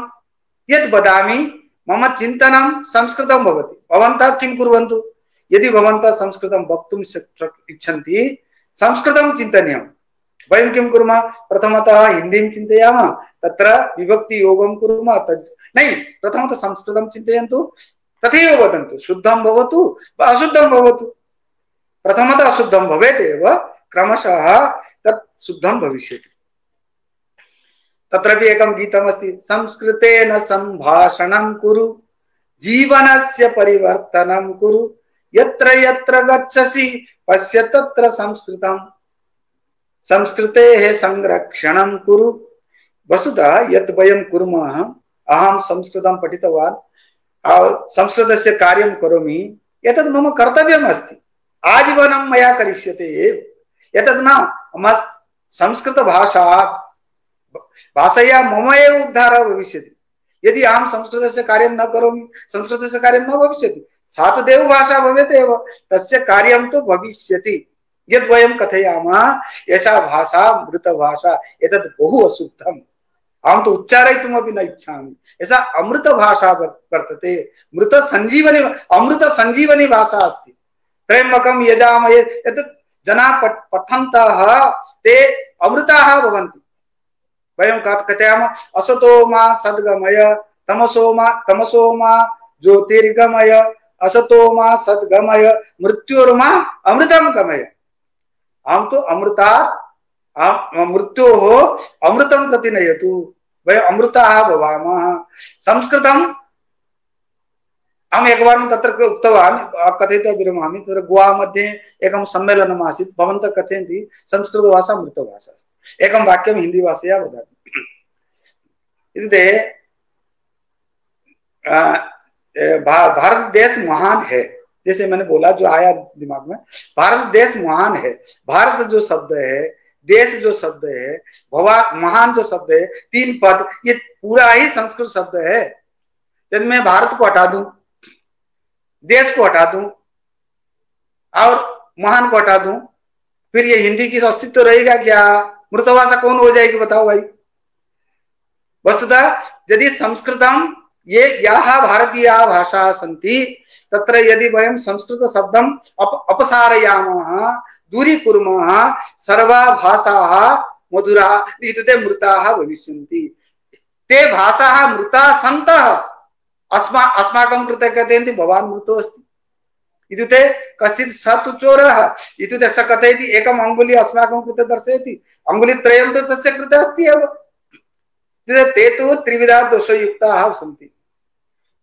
यत् वदामि मम चिन्तनं संस्कृतं भवति। भवन्तः किं कुर्वन्तु, यदि भवन्तः संस्कृतं वक्तुं इच्छन्ति संस्कृतं चिन्तनीयम्। वयं किं कुर्मः, प्रथमतः हिन्दीं चिन्तयामः, तत्र विभक्ति योगं कुर्मः, नहीं, प्रथमतः संस्कृतं चिन्तयन्तु, तथैव वदन्तु, शुद्धं भवतु वा अशुद्धं भवतु। प्रथमतः अशुद्धं भवेत् एव, क्रमशः तत् शुद्धं भविष्यति। तत्रापि एकं गीतमस्ति, संस्कृतेन सम्भाषणं कुरु जीवनस्य परिवर्तनं कुरु, यत्र यत्र गच्छसि पश्य तत्र संस्कृतं, संस्कृतेः संरक्षणं कुरु। वस्तुतः यत् वयं कुर्मः, अहं संस्कृतं पठितवान्, संस्कृतस्य कार्यं करोमि, एतत् मम कर्तव्यम् अस्ति, आजीवनं मया करिष्यते एव। एतत् न मम संस्कृतभाषा भाषया मम एव उद्धारः भविष्यति। यदि अहं संस्कृतस्य कार्यं न करोमि, संस्कृतस्य कार्यं न भविष्यति। सा तु देवभाषा भवेत् एव, तस्य कार्यं तु भविष्यति। यद् वयं कथयामः एषा भाषा मृतभाषा, एतद् बहु अशुद्धम्, अहं तु उच्चारयितुमपि न इच्छामि। एषा अमृतभाषा वर्तते, मृतसञ्जीवनी, अमृतसञ्जीवनी भाषा अस्ति। त्र्यम्बकं यजामहे, एतत् जनाः पठन्तः ते अमृताः भवन्ति। वयं कथयामः असतो मा सद्गमय तमसो मा ज्योतिर्गमय, असतो मा सद्गमय मृत्योर्मा अमृतं गमय। हम तो अमृतात् मृत्योः अमृतं प्रति नयतु, वयम् अमृताः भवामः। संस्कृतं अहम् एकवारं तत्र उक्तवान्, कथयित्वा विरमामि। तत्र गोवा मध्ये एकं सम्मेलनम् आसीत्, भवन्तः कथयन्ति संस्कृतभाषा मृतभाषा अस्ति। एकं वाक्यं हिंदी भाषया वदामि। इत्युक्ते भारत देश महान है, जैसे मैंने बोला, जो आया दिमाग में, भारत देश महान है। भारत जो शब्द है, देश जो शब्द है, भगवान महान जो शब्द है, तीन पद, ये पूरा ही संस्कृत शब्द है। यदि मैं भारत को हटा दूं, देश को हटा दूं और महान को हटा दूं, फिर ये हिंदी की अस्तित्व रहेगा क्या? मृतभाषा कौन हो जाएगी, बताओ भाई। वस्तुतः यदि संस्कृतम ये याः भारतीयाः भाषाः सन्ति, तत्र यदि वयं संस्कृत शब्दं अपसारयामः, दूरीकुर्मः, सर्वा भाषाः मधुराः इत्युक्ते मृताः भविष्यन्ति। ते भाषाः मृताः सन्तः अस्माकं कृते कथयन्ति भवान् मृतो अस्ति इत्युक्ते कश्चित् स तु चोरः इत्युक्ते स कथयति एकम् अङ्गुली अस्माकं कृते दर्शयति, अङ्गुलीत्रयं तु तस्य कृते अस्ति एव। ते तु त्रिविधा दोषयुक्ताः सन्ति।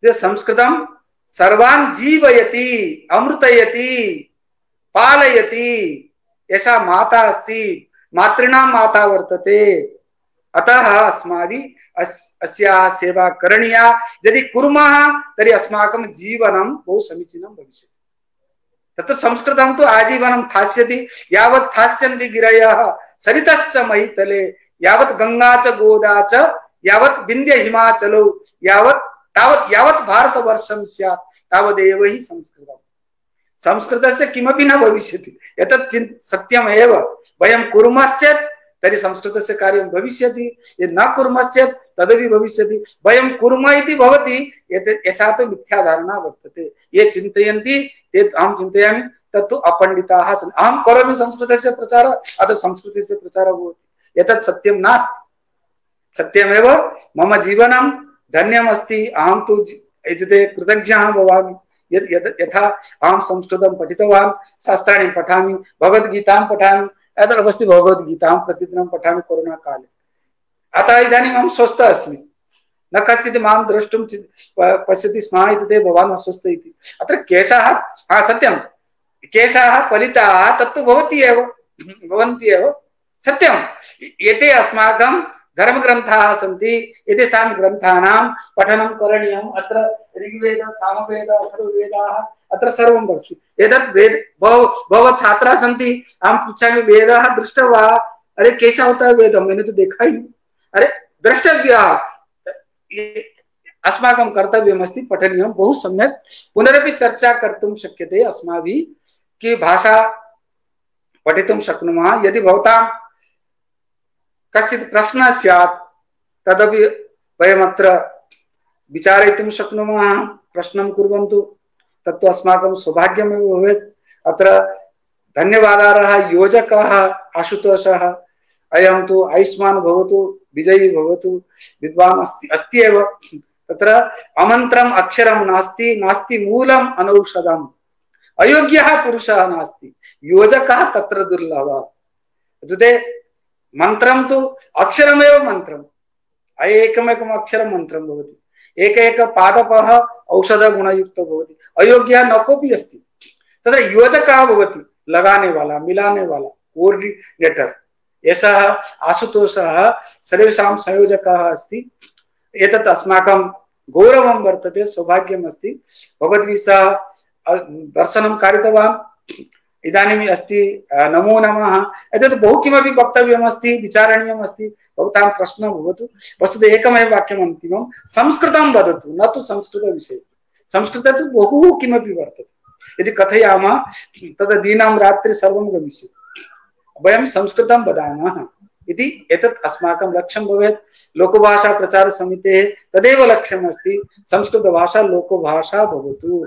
संस्कृतं सर्वान् जीवयति, अमृतयति, पालयति। एषा माता अस्ति, मातृणां माता वर्तते। अतः अस्माभिः अस्याः सेवा करणीया। यदि कुर्मः तर्हि अस्माकं जीवनं बहु समीचीनं भविष्यति। तत्र संस्कृतं तु आजीवनं स्थास्यति। यावत् स्थास्यन्ति गिरयः सरितश्च महीतले, यावत् गंगा च गोदा च, यावत् विन्ध्य हिमाचलो, यावत् भारतवर्षं स्यात् तावदेव हि संस्कृतम्। संस्कृतस्य किमपि न भविष्यति, एतत् सत्यमेव। वयं कुर्मश्चेत् तर्हि संस्कृतस्य कार्यं भविष्यति, यदि न कुर्मश्चेत् तदपि भविष्यति। वयं कुर्मः इति भवति, एषा तु मिथ्याधारणा वर्तते। ये चिन्तयन्ति ते, अहं चिन्तयामि तत्तु अपण्डिताः सन्ति। अहं करोमि संस्कृतस्य प्रचारः, अतः संस्कृतस्य प्रचारः भवति, एतत् सत्यं नास्ति। सत्यमेव मम जीवनं धन्यमस्ति। अहं तु इत्युक्ते कृतज्ञः भवामि यथा अहं संस्कृतं पठितवान्, शास्त्राणि पठामि, भगवद्गीतां पठामि। एतदवस्थि भगवद्गीतां प्रतिदिनं पठामि कोरोना काले। अतः इदानीम् अहं स्वस्थः अस्मि, न कश्चित् मां द्रष्टुं पश्यति स्म इत्युक्ते भवान् अस्वस्थ इति। अत्र केशाः, सत्यं केशाः पलिताः, तत्तु भवन्ति एव, सत्यम्। एते अस्माकं धर्मग्रन्थाः सन्ति, एतेषां ग्रन्थानां पठनं करणीयम्। अत्र ऋग्वेद, सामवेद, अथर्ववेदाः, अत्र सर्वं अस्ति। एतत् वेद बहवः छात्राः सन्ति, अहं पृच्छामि वेदः दृष्टः वा? अरे कैसा होता है वेद, मैंने तो देखा ही नहीं। अरे द्रष्टव्यः, अस्माकं कर्तव्यमस्ति, पठनीयं, बहु सम्यक्। पुनरपि चर्चा कर्तुं शक्यते अस्माभिः, कि भाषा पठितुं शक्नुमः। यदि भवतां कश्चित् प्रश्नः स्यात् तदपि वयमत्र विचारयितुं शक्नुमः। प्रश्नं कुर्वन्तु, तत्तु अस्माकं सौभाग्यमेव भवेत्। अत्र धन्यवादार्हः योजकः आशुतोषः अयं तु आयुष्मान् भवतु विजयी भवतु विद्वान् अस्ति एव तत्र अमन्त्रम् अक्षरं नास्ति नास्ति मूलम् अनौषधम् अयोग्यः पुरुषः नास्ति योजकः तत्र दुर्लभः इत्युक्ते मन्त्रं तु अक्षरमेव मन्त्रम् एकमेकम् अक्षरं मन्त्रं भवति एक एक पादपः औषधगुणयुक्तो भवति अयोग्यः न कोऽपि अस्ति तत्र योजकः भवति लगाने वाला मिलाने वाला कोऑर्डिनेटर ऐसा आशुतोषः सर्वेषां संयोजकः अस्ति एतत् अस्माकं गौरवं वर्तते सौभाग्यम् अस्ति भवद्भिः सह दर्शनं कारितवान् इदानीम् अस्ति नमो नमः एतत् बहु किमपि वक्तव्यम् अस्ति विचारणीयम् अस्ति भवतां प्रश्नः भवतु वस्तुतः एकमेव वाक्यम् अन्तिमं संस्कृतं वदतु न तु संस्कृतविषये संस्कृते तु बहु किमपि वर्तते यदि कथयामः तदा दिनं रात्रि सर्वं गमिष्यति वयं संस्कृतं वदामः इति एतत् अस्माकं लक्ष्यं भवेत् लोकभाषा प्रचार समितेः तदेव लक्ष्यम् अस्ति संस्कृतभाषा लोकभाषा भवतु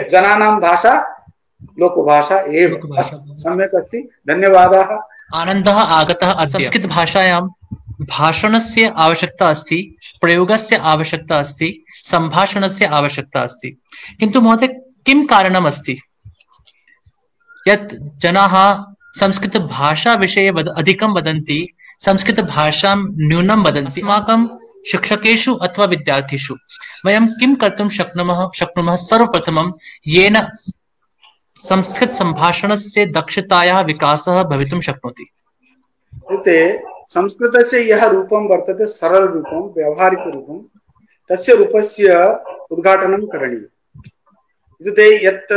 जनानां भाषा लोकभाषा एव सम्यक् अस्ति धन्यवादाः आनन्दः आगतः संस्कृत भाषायां भाषणस्य आवश्यकता अस्ति प्रयोगस्य आवश्यकता अस्ति संभाषणस्य आवश्यकता अस्ति किन्तु महोदय किं कारणम् अस्ति यत् जनाः संस्कृत भाषा विषये अधिकं वदन्ति संस्कृत भाषां न्यूनं वदन्ति अस्माकं शिक्षकेषु अथवा विद्यार्थिषु वयं किं कर्तुं शक्नुमः सर्वप्रथमं येन संस्कृत संभाषणस्य दक्षतायाः विकासः भवितुं शक्नोति इत्युक्ते संस्कृतस्य यः रूपं वर्तते सरल रूपं व्यावहारिक रूपं तस्य रूपस्य उद्घाटनं करणीयम् इत्युक्ते यत्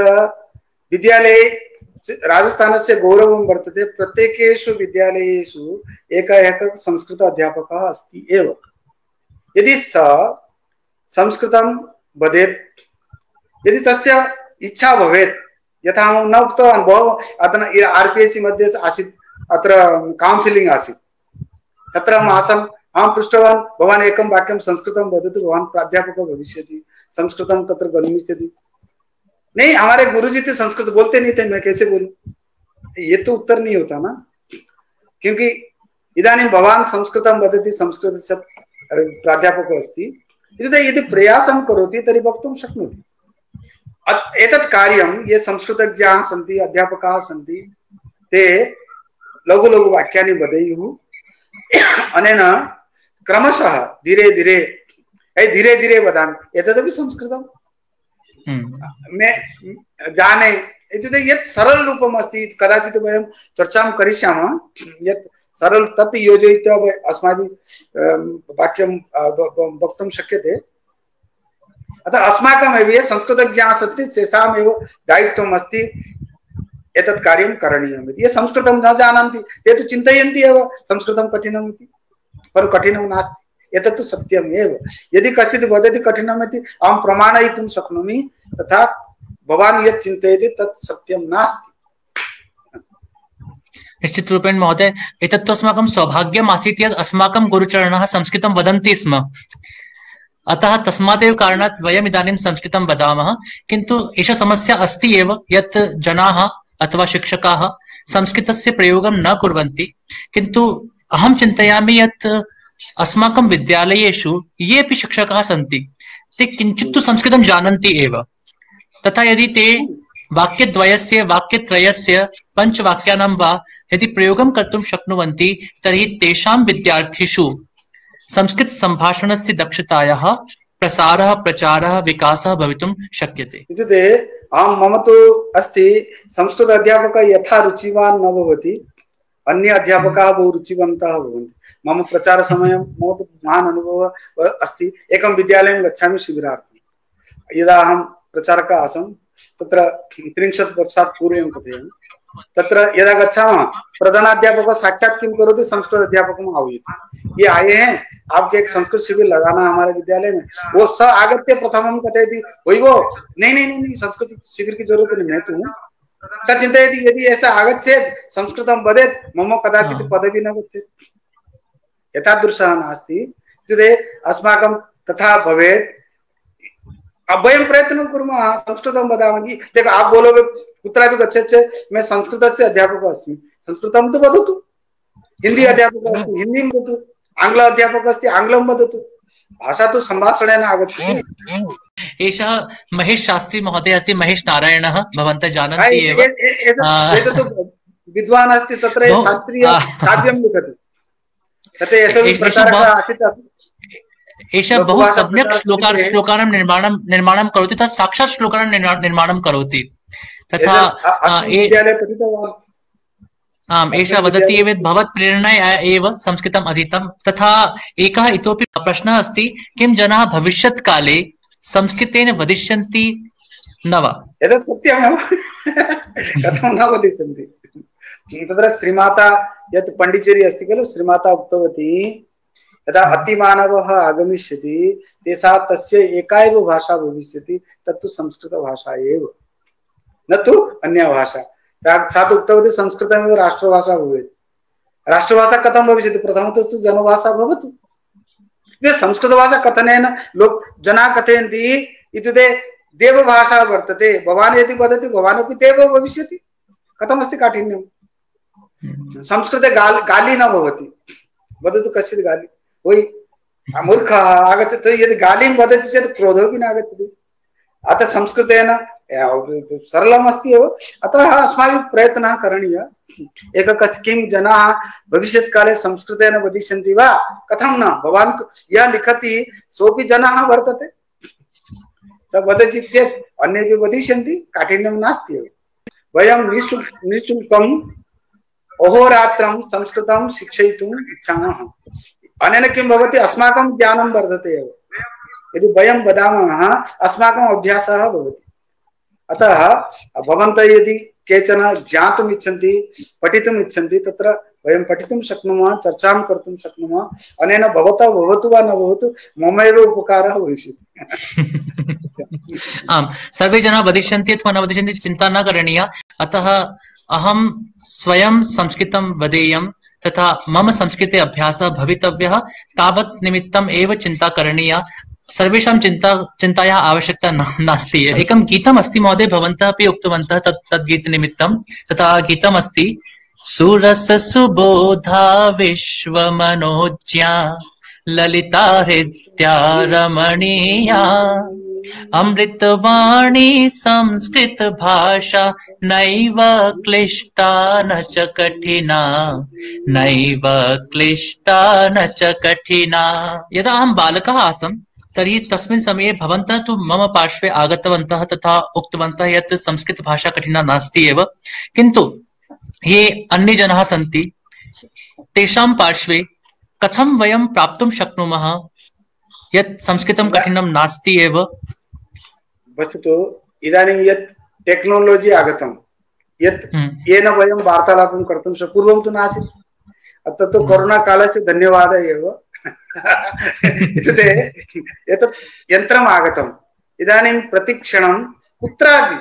विद्यालये राजस्थानस्य गौरवं वर्तते प्रत्येकेषु विद्यालयेषु एकः संस्कृत अध्यापकः अस्ति एव यदि सः संस्कृतं वदेत् यदि तस्य इच्छा भवेत् यथा अहं न उक्तवान् बहु अधुना आर्पिएसि मध्ये आसीत् अत्र कौन्सिलिङ्ग् आसीत् तत्र अहम् आसम् अहं पृष्टवान् भवान् एकं वाक्यं संस्कृतं वदतु भवान् प्राध्यापकः भविष्यति संस्कृतं तत्र गमिष्यति नहीं हमारे गुरुजी तो संस्कृत बोलते नहीं थे मैं कैसे बोलूं ये तो उत्तर नहीं होता ना क्योंकि इदानीं भवान् संस्कृतं वदति संस्कृतस्य प्राध्यापकः अस्ति यदि प्रयासं करोति तर्हि वक्तुं शक्नोति एतत् कार्यं ये संस्कृतज्ञाः सन्ति अध्यापकाः सन्ति ते लघु लघु वाक्यानि वदेयुः अनेन क्रमशः धीरे धीरे वदामि एतदपि संस्कृतं मैं जाने इत्युक्ते यत् सरल रूपम् अस्ति कदाचित् वयं चर्चां करिष्यामः यत् सरल तपि योजयित्वा अस्माभिः वाक्यं वक्तुं शक्यते अतः अस्माकमेव ये संस्कृतज्ञाः सन्ति तेषामेव दायित्वम् अस्ति एतत् कार्यं करणीयम् इति ये संस्कृतं न जानन्ति ते तु चिन्तयन्ति एव संस्कृतं कठिनम् इति परन्तु कठिनं नास्ति एतत् सत्यम् एव यदि कश्चित् वदति कठिनम् इति अहं प्रमाणयितुं शक्नोमि तथा भवान् यत् चिन्तयति तत् सत्यं नास्ति निश्चितरूपेण महोदय एतत् तु अस्माकं सौभाग्यम् आसीत् यत् अस्माकं गुरुचरणाः संस्कृतं वदन्ति स्म अतः तस्मादेव कारणात् वयम् इदानीं संस्कृतं वदामः किन्तु एषा समस्या अस्ति एव यत् जनाः अथवा शिक्षकाः संस्कृतस्य प्रयोगं न कुर्वन्ति किन्तु अहं चिन्तयामि यत् अस्माकं विद्यालयेषु ये अपि शिक्षकाः सन्ति ते किञ्चित् तु संस्कृतं जानन्ति एव तथा यदि ते वाक्यत्रयस्य पञ्चवाक्यानां वा यदि प्रयोगं कर्तुं शक्नुवन्ति तर्हि तेषां विद्यार्थिषु संस्कृत संभाषणस्य दक्षतायाः प्रसारः प्रचारः विकासः भवितुं शक्यते इत्युक्ते मम तु अस्ति संस्कृत अध्यापकः यथा रुचिवान् न भवति अन्य अध्यापकाः बहु रुचिवन्तः भवन्ति मम प्रचारसमये मम तु महान् अनुभवः अस्ति एकं विद्यालयं गच्छामि शिबिरार्थं यदा अहं प्रचारकः आसम् तत्र 30 वर्षात् पूर्वं कथयामि तत्र यदा गच्छामः प्रधानाध्यापकः साक्षात् किं करोति संस्कृत अध्यापकम् आह्वयति ये आए हैं आपके एक संस्कृत शिविर लगाना हमारे विद्यालय में वो स आगत्य प्रथमं कथयति वैभो नहीं संस्कृत शिविर की जरूरत नहीं मैं तु स चिन्तयति यदि ऐसा आगच्छेत् संस्कृतं वदेत् मम कदाचित् पदवी न गच्छेत् एतादृशः नास्ति इत्युक्ते अस्माकं तथा भवेत् वयं प्रयत्नं कुर्मः संस्कृतं वदामः। देखो आप बोलोगे कुत्रापि गच्छेत् मैं संस्कृतस्य अध्यापकः अस्मि, संस्कृतं तु वदतु। हिंदी अध्यापकः अस्मि, हिन्दीं वदतु। आङ्ग्ल अध्यापकः अस्ति, आङ्ग्लं वदतु। भाषा तु सम्भाषणेन आगच्छति। एषः महेश शास्त्री महोदय अस्ति, महेश नारायणः, भवन्तः जानन्ति एव। एतत् विद्वान् अस्ति, तत्र शास्त्रीय काव्यं लिखति। तत्र एषः प्रकारः आसीत्। एषः बहु सम्यक् श्लोकानां निर्माणं करोति, तत् साक्षात् श्लोकानां निर्माणं करोति। तथा आम्, एषः वदति एव भवत् प्रेरणया एव संस्कृतम् अधीतं। तथा एकः इतोपि प्रश्नः अस्ति, किं जनाः भविष्यत्काले संस्कृतेन वदिष्यन्ति न वा? एतत् सत्यमेव। कथं न वदिष्यन्ति? तत्र श्रीमाता यत् पाण्डिचेरी अस्ति खलु, श्रीमाता उक्तवती यदा अतिमानवः आगमिष्यति तेषां तस्य एका एव भाषा भविष्यति, तत्तु संस्कृतभाषा एव, न तु अन्या भाषा। साक्षात् उक्तवती संस्कृतमेव राष्ट्रभाषा भवेत्। राष्ट्रभाषा कथं भविष्यति? प्रथमतः जनभाषा भवतु। संस्कृतभाषा कथनेन लोक जनाः कथयन्ति इत्युक्ते देवभाषा वर्तते, भवान् यदि वदति भवान् अपि देवो भविष्यति। कथमस्ति काठिन्यं? संस्कृते गाली न भवति। वदतु कश्चित् गाली, ओय్ मूर्खः आगच्छति, यदि गालीं वदति चेत् क्रोधोऽपि न आगच्छति। अतः संस्कृतेन सरलम् अस्ति एव। अतः अस्माभिः प्रयत्नः करणीयः। किं जनाः भविष्यत्काले संस्कृतेन वदिष्यन्ति वा? कथं न? भवान् यः लिखति सोऽपि जनः वर्तते, स वदति चेत् अन्येपि वदिष्यन्ति, काठिन्यं नास्ति एव। वयं निःशुल्कम् अहोरात्रं संस्कृतं शिक्षयितुम् इच्छामः। अनेन किं भवति? अस्माकं ज्ञानं वर्धते एव। यदि वयं वदामः अस्माकम् अभ्यासः भवति। अतः भवन्तः यदि केचन ज्ञातुम् इच्छन्ति, पठितुम् इच्छन्ति, तत्र वयं पठितुं शक्नुमः, चर्चां कर्तुं शक्नुमः। अनेन भवतः भवतु वा न भवतु, ममैव उपकारः भविष्यति। आम्, सर्वे जनाः वदिष्यन्ति अथवा न वदिष्यन्ति चिन्ता न करणीया। अतः अहं स्वयं संस्कृतं वदेयं, तथा मम संस्कृते अभ्यासः भवितव्यः। तावत् निमित्तम् एव चिन्ता करणीया। सर्वेषां चिन्तायाः आवश्यकता नास्ति। एकं गीतम् अस्ति महोदय, भवन्तः अपि उक्तवन्तः तद् गीतनिमित्तं। तथा गीतम् अस्ति, सुरस सुबोधा विश्वमनोज्ञा ललिता हृद्या रमणीया अमृतवाणी संस्कृत भाषा नैव क्लिष्टा न च कठिना, नैव क्लिष्टा न च कठिना। यदा अहं बालकः आसम् तर्हि तस्मिन् समये भवन्तः तु मम पार्श्वे आगतवन्तः तथा उक्तवन्तः यत् संस्कृत भाषा कठिना नास्ति एव, किन्तु ये अन्ये जनाः सन्ति तेषां पार्श्वे कथं वयं प्राप्तुं शक्नुमः यत् संस्कृतं कठिनं नास्ति एव? वस्तुतु इदानीं यत् टेक्नोलॉजी आगतं, यत् येन वयं वार्तालापं कर्तुं पूर्वं तु नासीत्। तत्तु कोरोना कालस्य धन्यवादः एव। इत्युक्ते एतत् यन्त्रम् आगतम्। इदानीं प्रतिक्षणं कुत्रापि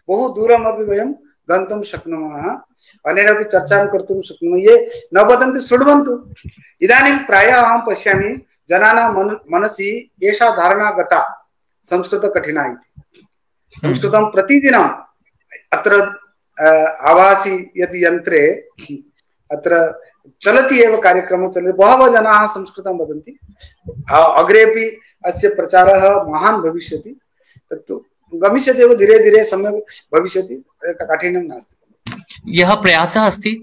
बहु दूरमपि वयं गन्तुं शक्नुमः, अनेनापि चर्चां कर्तुं शक्नुमः। ये न वदन्ति शृण्वन्तु। इदानीं प्रायः अहं पश्यामि जनानां मनसि एषा धारणा गता, संस्कृत कठिना इति। संस्कृतं प्रतिदिनम् अत्र आभासी यत् यन्त्रे अत्र चलति एव, कार्यक्रमः चलति। बहवः जनाः संस्कृतं वदन्ति। अग्रेपि अस्य प्रचारः महान् भविष्यति। तत्तु गमिष्यति एव, धीरे धीरे सम्यक् भविष्यति, काठिन्यं नास्ति। यः प्रयासः अस्ति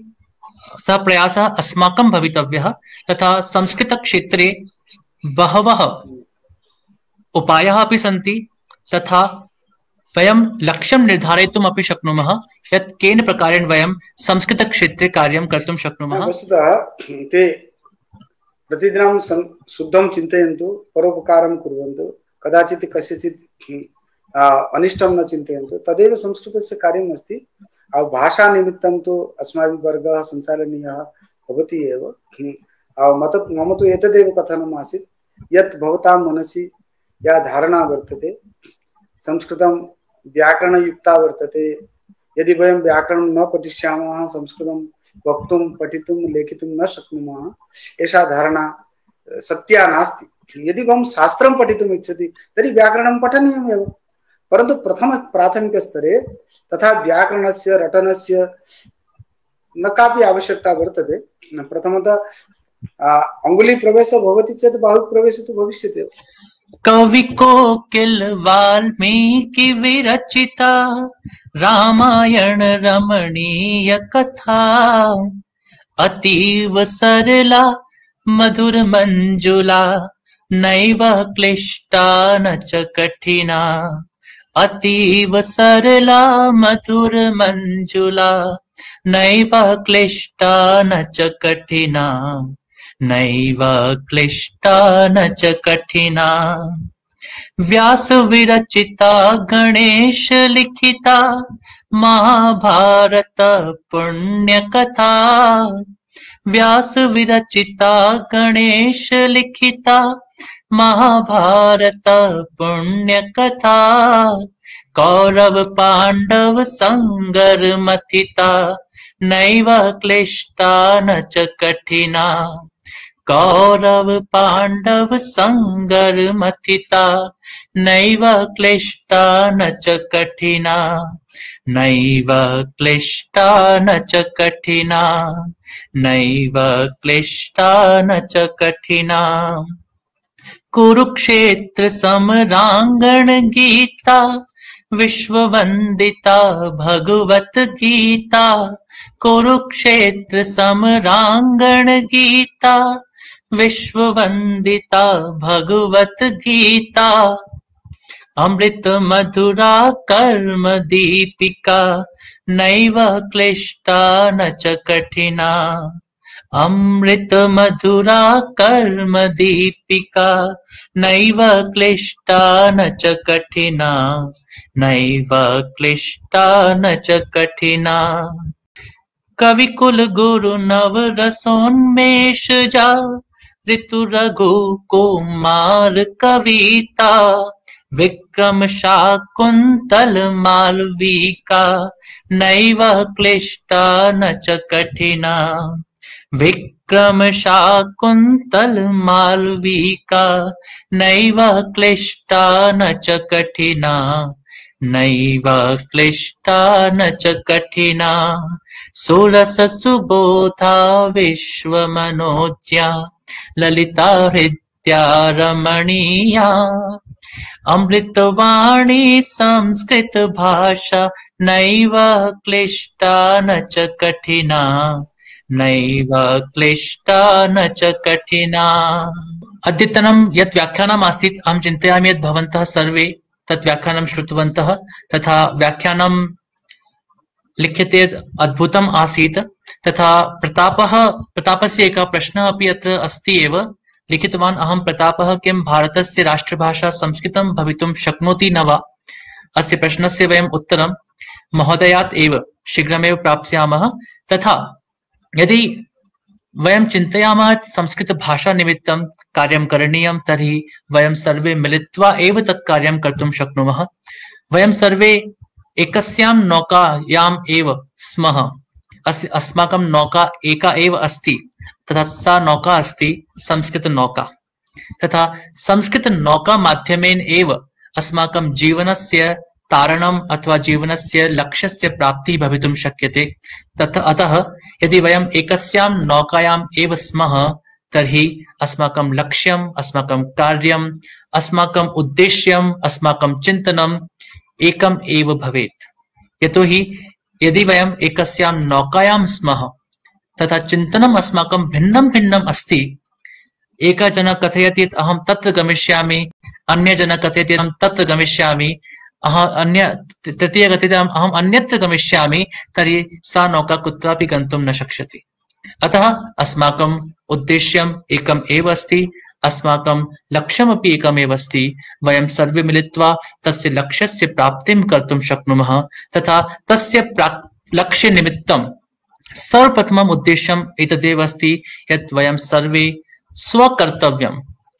सः प्रयासः अस्माकं भवितव्यः। तथा संस्कृतक्षेत्रे बहवः उपायाः अपि सन्ति, तथा वयं लक्ष्यं निर्धारयितुम् अपि शक्नुमः यत् केन प्रकारेण वयं संस्कृतक्षेत्रे कार्यं कर्तुं शक्नुमः। वस्तुतः ते प्रतिदिनं शुद्धं चिन्तयन्तु, परोपकारं कुर्वन्तु, कदाचित् कस्यचित् अनिष्टं न चिन्तयन्तु। तदेव संस्कृतस्य कार्यम् अस्ति। भाषा निमित्तं तु अस्माभिः वर्गः सञ्चालनीयः भवति एव। मम तु एतदेव कथनम् आसीत् यत् भवतां मनसि या धारणा वर्तते, संस्कृतं व्याकरणयुक्ता वर्तते, यदि वयं व्याकरणं न पठिष्यामः, संस्कृतं वक्तुं पठितुं लेखितुं न शक्नुमः, एषा धारणा सत्या नास्ति। यदि हम शास्त्रं पठितुम् इच्छति तर्हि व्याकरणं पठनीयमेव, परन्तु प्रथम प्राथमिकस्तरे तथा व्याकरणस्य रटनस्य न कापि आवश्यकता वर्तते। प्रथमतः अङ्गुलीप्रवेशः भवति चेत् बाहुप्रवेशः तु भविष्यति एव। कवि कोकिल वाल्मीकि विरचिता रामायण रमणीय कथा, अतीव सरला मधुर मंजुला, नैव क्लिष्टा न च कठिना। अतीव सरला मधुर मंजुला, नैव क्लिष्टा न च कठिना। नैव क्लिष्टा न च कठिना। व्यास विरचिता गणेश लिखिता महाभारत पुण्य कथा। व्यास विरचिता गणेश लिखिता महाभारत पुण्य कथा। कौरव पांडव संगर मथिता, नैव क्लिष्टा न च कठिना। कौरव पांडव संगर मथिता, नैव क्लिष्टा न च कठिना। नैव क्लिष्टा न च कठिना। नैव क्लिष्टा न च कठिना। कुरुक्षेत्र समरांगण गीता, विश्ववंदिता भगवत गीता। कुरुक्षेत्र समरांगण गीता, विश्ववंदिता भगवत गीता। अमृत मधुरा कर्म दीपिका, नैव क्लिष्टा न च कठिना। अमृत मधुरा कर्म दीपिका, नैव क्लिष्टा न च कठिना। नैव क्लिष्टा न च कठिना। कविकुल गुरु नव रसोन्मेष जा, ऋतु रघु कुमार कविता। विक्रम शाकुंतल मालविका, नैव क्लिष्टा न च कठिना। विक्रम शाकुंतल मालविका, नैव क्लिष्टा न च कठिना। नैव क्लिष्टा न च कठिना। सुरस सुबोधा विश्वमनोज्ञा, ललिता हृद्या रमणीया। अमृतवाणी संस्कृत भाषा, नैव क्लिष्टा न च कठिना। नैव क्लिष्टा न च कठिना। अद्यतनं यत् व्याख्यानम् आसीत्, अहं चिन्तयामि यत् भवन्तः सर्वे तत् व्याख्यानं श्रुतवन्तः, तथा व्याख्यानं लिख्यते यत् अद्भुतम् आसीत्। तथा प्रतापस्य एकः प्रश्नः अपि अत्र अस्ति एव। लिखितवान्, अहं प्रतापः, किं भारतस्य राष्ट्रभाषा संस्कृतं भवितुं शक्नोति न वा? अस्य प्रश्नस्य वयम् उत्तरं महोदयात् एव शीघ्रमेव प्राप्स्यामः। तथा यदि वयं चिन्तयामः संस्कृतभाषा निमित्तं कार्यं करणीयं, तर्हि वयं सर्वे मिलित्वा एव तत् कार्यं कर्तुं शक्नुमः। वयं सर्वे एकस्यां नौकायाम् एव स्मः। अस्माकं नौका एका एव अस्ति, तथा सा नौका अस्ति संस्कृतनौका। तथा संस्कृतनौका माध्यमेन एव अस्माकं जीवनस्य तारणम् अथवा जीवनस्य लक्ष्यस्य प्राप्तिः भवितुं शक्यते। अतः यदि वयम् एकस्यां नौकायाम् एव स्मः, तर्हि अस्माकं लक्ष्यम्, अस्माकं कार्यम्, अस्माकम् उद्देश्यम्, अस्माकं चिन्तनम् एकम् एव भवेत्। यतोहि यदि वयम् एकस्यां नौकायां स्मः, तथा चिन्तनम् अस्माकं भिन्नं भिन्नम् अस्ति। एकः जनः कथयति यत् अहं तत्र गमिष्यामि, अन्यः जनः कथयति अहं तत्र गमिष्यामि, तृतीयः कथयति अहम् अन्यत्र गमिष्यामि, तर्हि सा नौका कुत्रापि गन्तुं न शक्ष्यति। अतः अस्माकम् उद्देश्यम् एकम् एव अस्ति, अस्माकं लक्ष्यमपि एकमेव अस्ति। वयं सर्वे मिलित्वा तस्य लक्ष्यस्य प्राप्तिं कर्तुं शक्नुमः। तथा तस्य लक्ष्यनिमित्तं सर्वप्रथमम् उद्देश्यम् एतदेव अस्ति यत् वयं सर्वे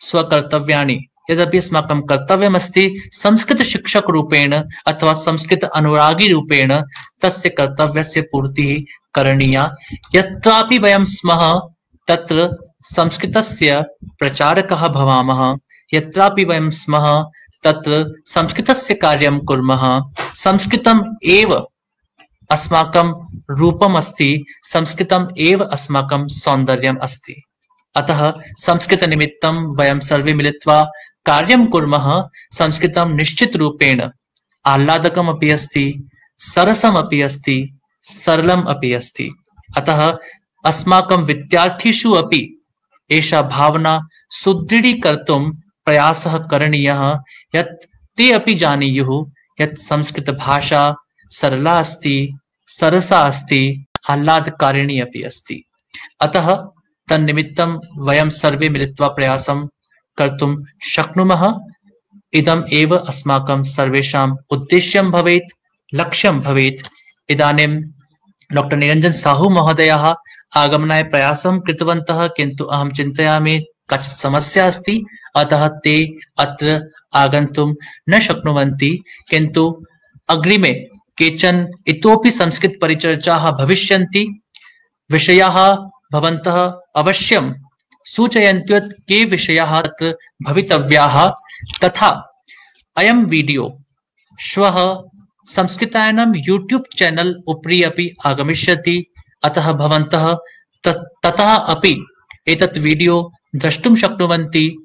स्वकर्तव्यानि यदपि अस्माकं कर्तव्यमस्ति संस्कृतशिक्षकरूपेण अथवा संस्कृत अनुरागीरूपेण, तस्य कर्तव्यस्य पूर्तिः करणीया। यत्रापि वयं स्मः तत्र संस्कृतस्य प्रचारकः भवामः, यत्रापि वयं स्मः तत्र संस्कृतस्य कार्यं कुर्मः। संस्कृतम् एव अस्माकं रूपम् अस्ति, संस्कृतम् एव अस्माकं सौन्दर्यम् अस्ति। अतः संस्कृतनिमित्तं वयं सर्वे मिलित्वा कार्यं कुर्मः। संस्कृतं निश्चितरूपेण आह्लादकम् अपि अस्ति, सरसम् अपि अस्ति, सरलम् अपि अस्ति। अतः अस्माकं विद्यार्थिषु अपि एषा भावना सुदृढीकर्तुं प्रयासः करणीयः, यत् ते अपि जानीयुः यत् संस्कृतभाषा सरला अस्ति, सरसा अस्ति, आह्लादकारिणी अपि अस्ति। अतः तन्निमित्तं वयं सर्वे मिलित्वा प्रयासं कर्तुं शक्नुमः। इदम् एव अस्माकं सर्वेषाम् उद्देश्यं भवेत्, लक्ष्यं भवेत्। इदानीं डॉक्टर निरंजन साहू महोदयः आगमनाय प्रयासं कृतवन्तः, किन्तु अहं चिन्तयामि काचित् समस्या अस्ति, अतः ते अत्र आगन्तुं न शक्नुवन्ति। किन्तु अग्रिमे केचन इतोपि संस्कृत परिचर्चाः भविष्यन्ति। विषयाः भवन्तः अवश्यं सूचयन्तु यत् के विषयाः तत्र भवितव्याः। तथा अयं वीडियो श्वः संस्कृतायनं यूट्यूब चैनल उपरि अपि आगमिष्यति। अतः भवन्तः ततः अपि एतत् वीडियो द्रष्टुं शक्नुवन्ति।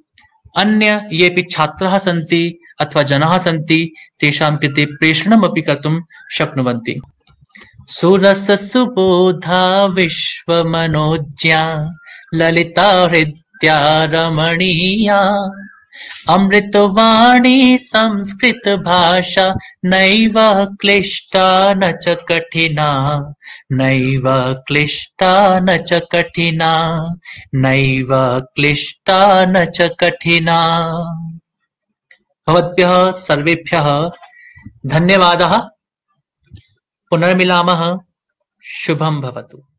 अन्य येऽपि छात्राः सन्ति अथवा जनाः सन्ति तेषां कृते प्रेषणमपि कर्तुं शक्नुवन्ति। सुरससुबोधा विश्वमनोज्ञा ललिता हृद्या रमणीया, अमृतवाणी संस्कृत भाषा नैव क्लिष्टा न च कठिना, नैव क्लिष्टा न च कठिना, नैव क्लिष्टा न च कठिना। भवद्भ्यः सर्वेभ्यः धन्यवादः। पुनर्मिलामः। शुभं भवतु।